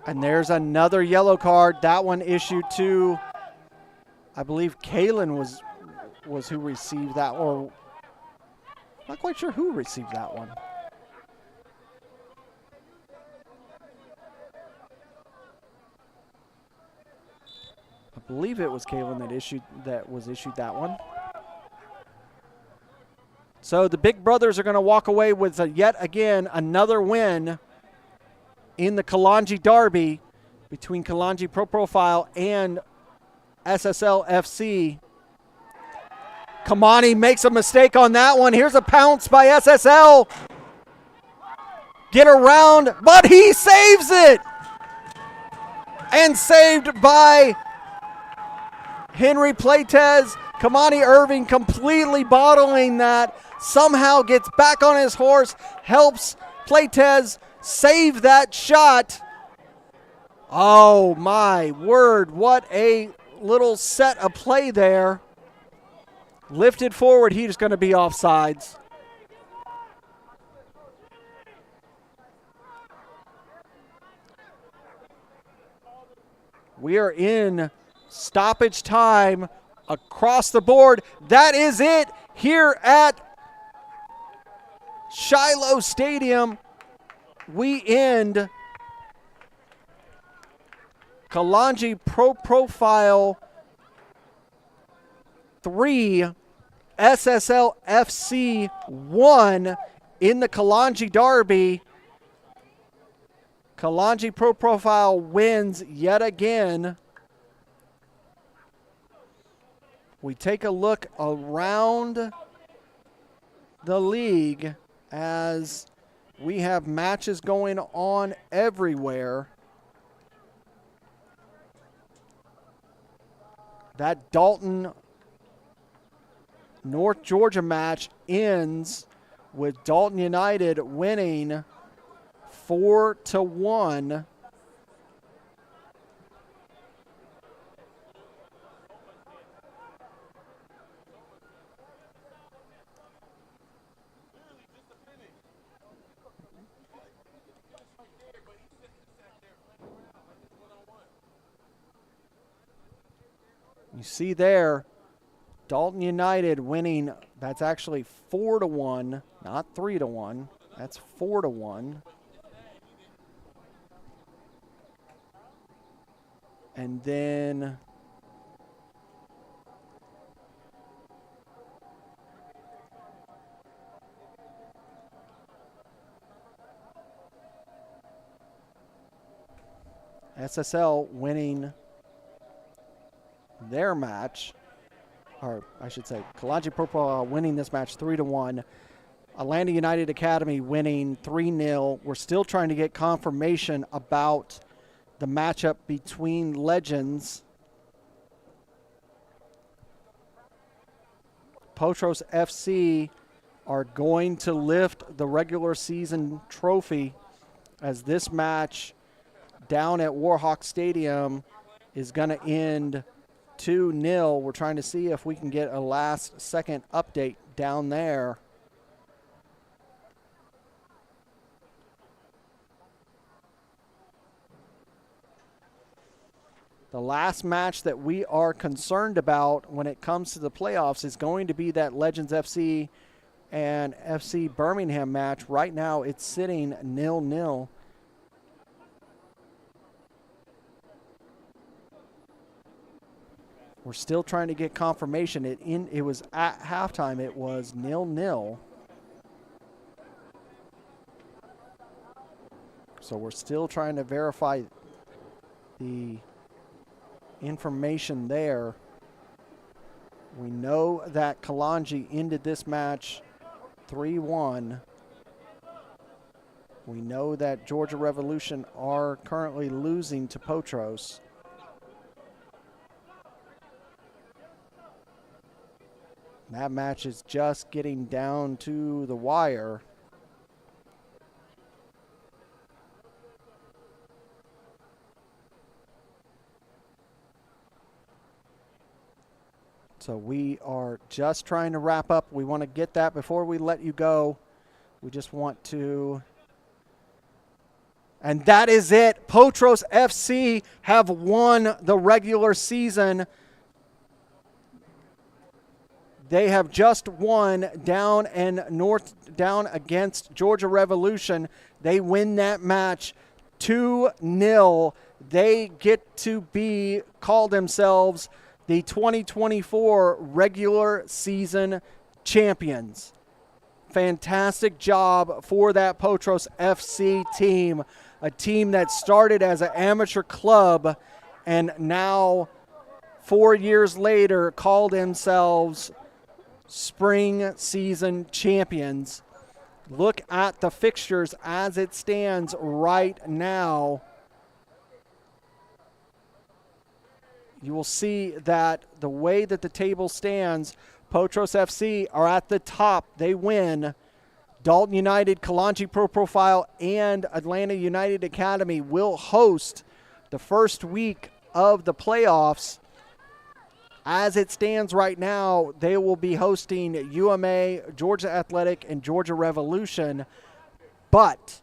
And there's another yellow card. That one issued to, I believe Kaylin was who received that, or not quite sure who received that one. I believe it was Kaylin that was issued that one. So the Big Brothers are going to walk away with yet again another win in the Kalonji Derby between Kalonji Pro-Profile and SSL FC. Kamani makes a mistake on that one. Here's a pounce by SSL. Get around, but he saves it. And saved by Henry Playtez. Kamani Irving completely bottling that. Somehow gets back on his horse, helps Playtez save that shot. Oh my word, what a little set of play there. Lifted forward, he's going to be offsides. We are in stoppage time across the board. That is it here at Shiloh Stadium. We end Kalonji Pro-Profile 3, SSL FC 1 in the Kalonji Derby. Kalonji Pro-Profile wins yet again. We take a look around the league as we have matches going on everywhere. That Dalton North Georgia match ends with Dalton United winning 4-1. You see there, Dalton United winning. That's actually 4-1, not 3-1. That's 4-1. And then SSL winning their match, or I should say Kalonji Pro-Profile winning this match 3-1. Atlanta United Academy winning 3-0. We're still trying to get confirmation about the matchup between Legends. Potros FC are going to lift the regular season trophy as this match down at Warhawk Stadium is going to end 2-0. We're trying to see if we can get a last-second update down there. The last match that we are concerned about when it comes to the playoffs is going to be that Legends FC and FC Birmingham match. Right now it's sitting 0-0. We're still trying to get confirmation. It was at halftime. It was 0-0. So we're still trying to verify the information there. We know that Kalonji ended this match 3-1. We know that Georgia Revolution are currently losing to Potros. That match is just getting down to the wire. So we are just trying to wrap up. We want to get that before we let you go. We just want to. And that is it. Potros FC have won the regular season. They have just won down against Georgia Revolution. They win that match 2-0. They get to call themselves the 2024 regular season champions. Fantastic job for that Potros FC team, a team that started as an amateur club and now 4 years later call themselves spring season champions. Look at the fixtures as it stands right now. You will see that the way that the table stands, Potros FC are at the top. They win. Dalton United, Kalonji Pro-Profile, and Atlanta United Academy will host the first week of the playoffs. As it stands right now, they will be hosting UMA, Georgia Athletic, and Georgia Revolution. But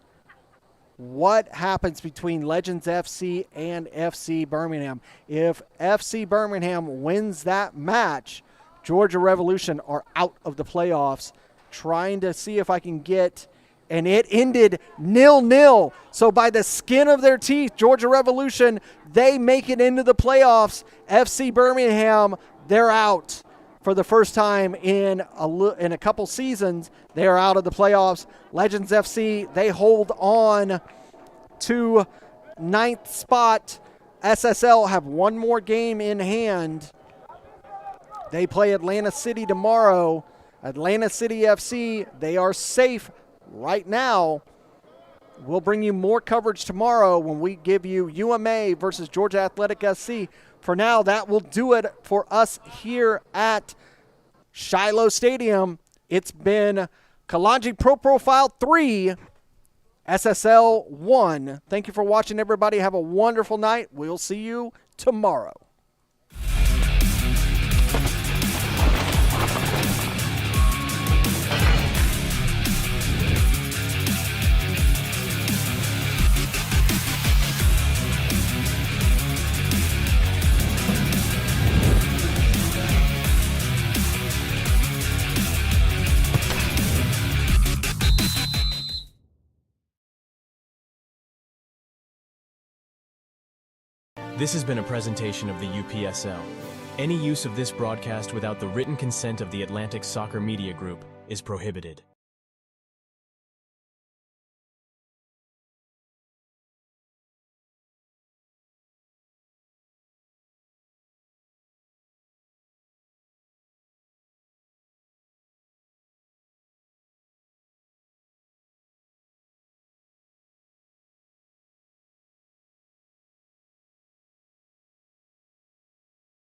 what happens between Legends FC and FC Birmingham? If FC Birmingham wins that match, Georgia Revolution are out of the playoffs. Trying to see if I can get, and it ended 0-0. So by the skin of their teeth, Georgia Revolution, they make it into the playoffs. FC Birmingham, they're out. for the first time in a couple seasons. They are out of the playoffs. Legends FC, they hold on to 9th spot. SSL have one more game in hand. They play Atlanta City tomorrow. Atlanta City FC, they are safe right now. We'll bring you more coverage tomorrow when we give you UMA versus Georgia Athletic SC. For now, that will do it for us here at Shiloh Stadium. It's been Kalonji Pro-Profile 3, SSL 1. Thank you for watching, everybody. Have a wonderful night. We'll see you tomorrow. This has been a presentation of the UPSL. Any use of this broadcast without the written consent of the Atlantic Soccer Media Group is prohibited.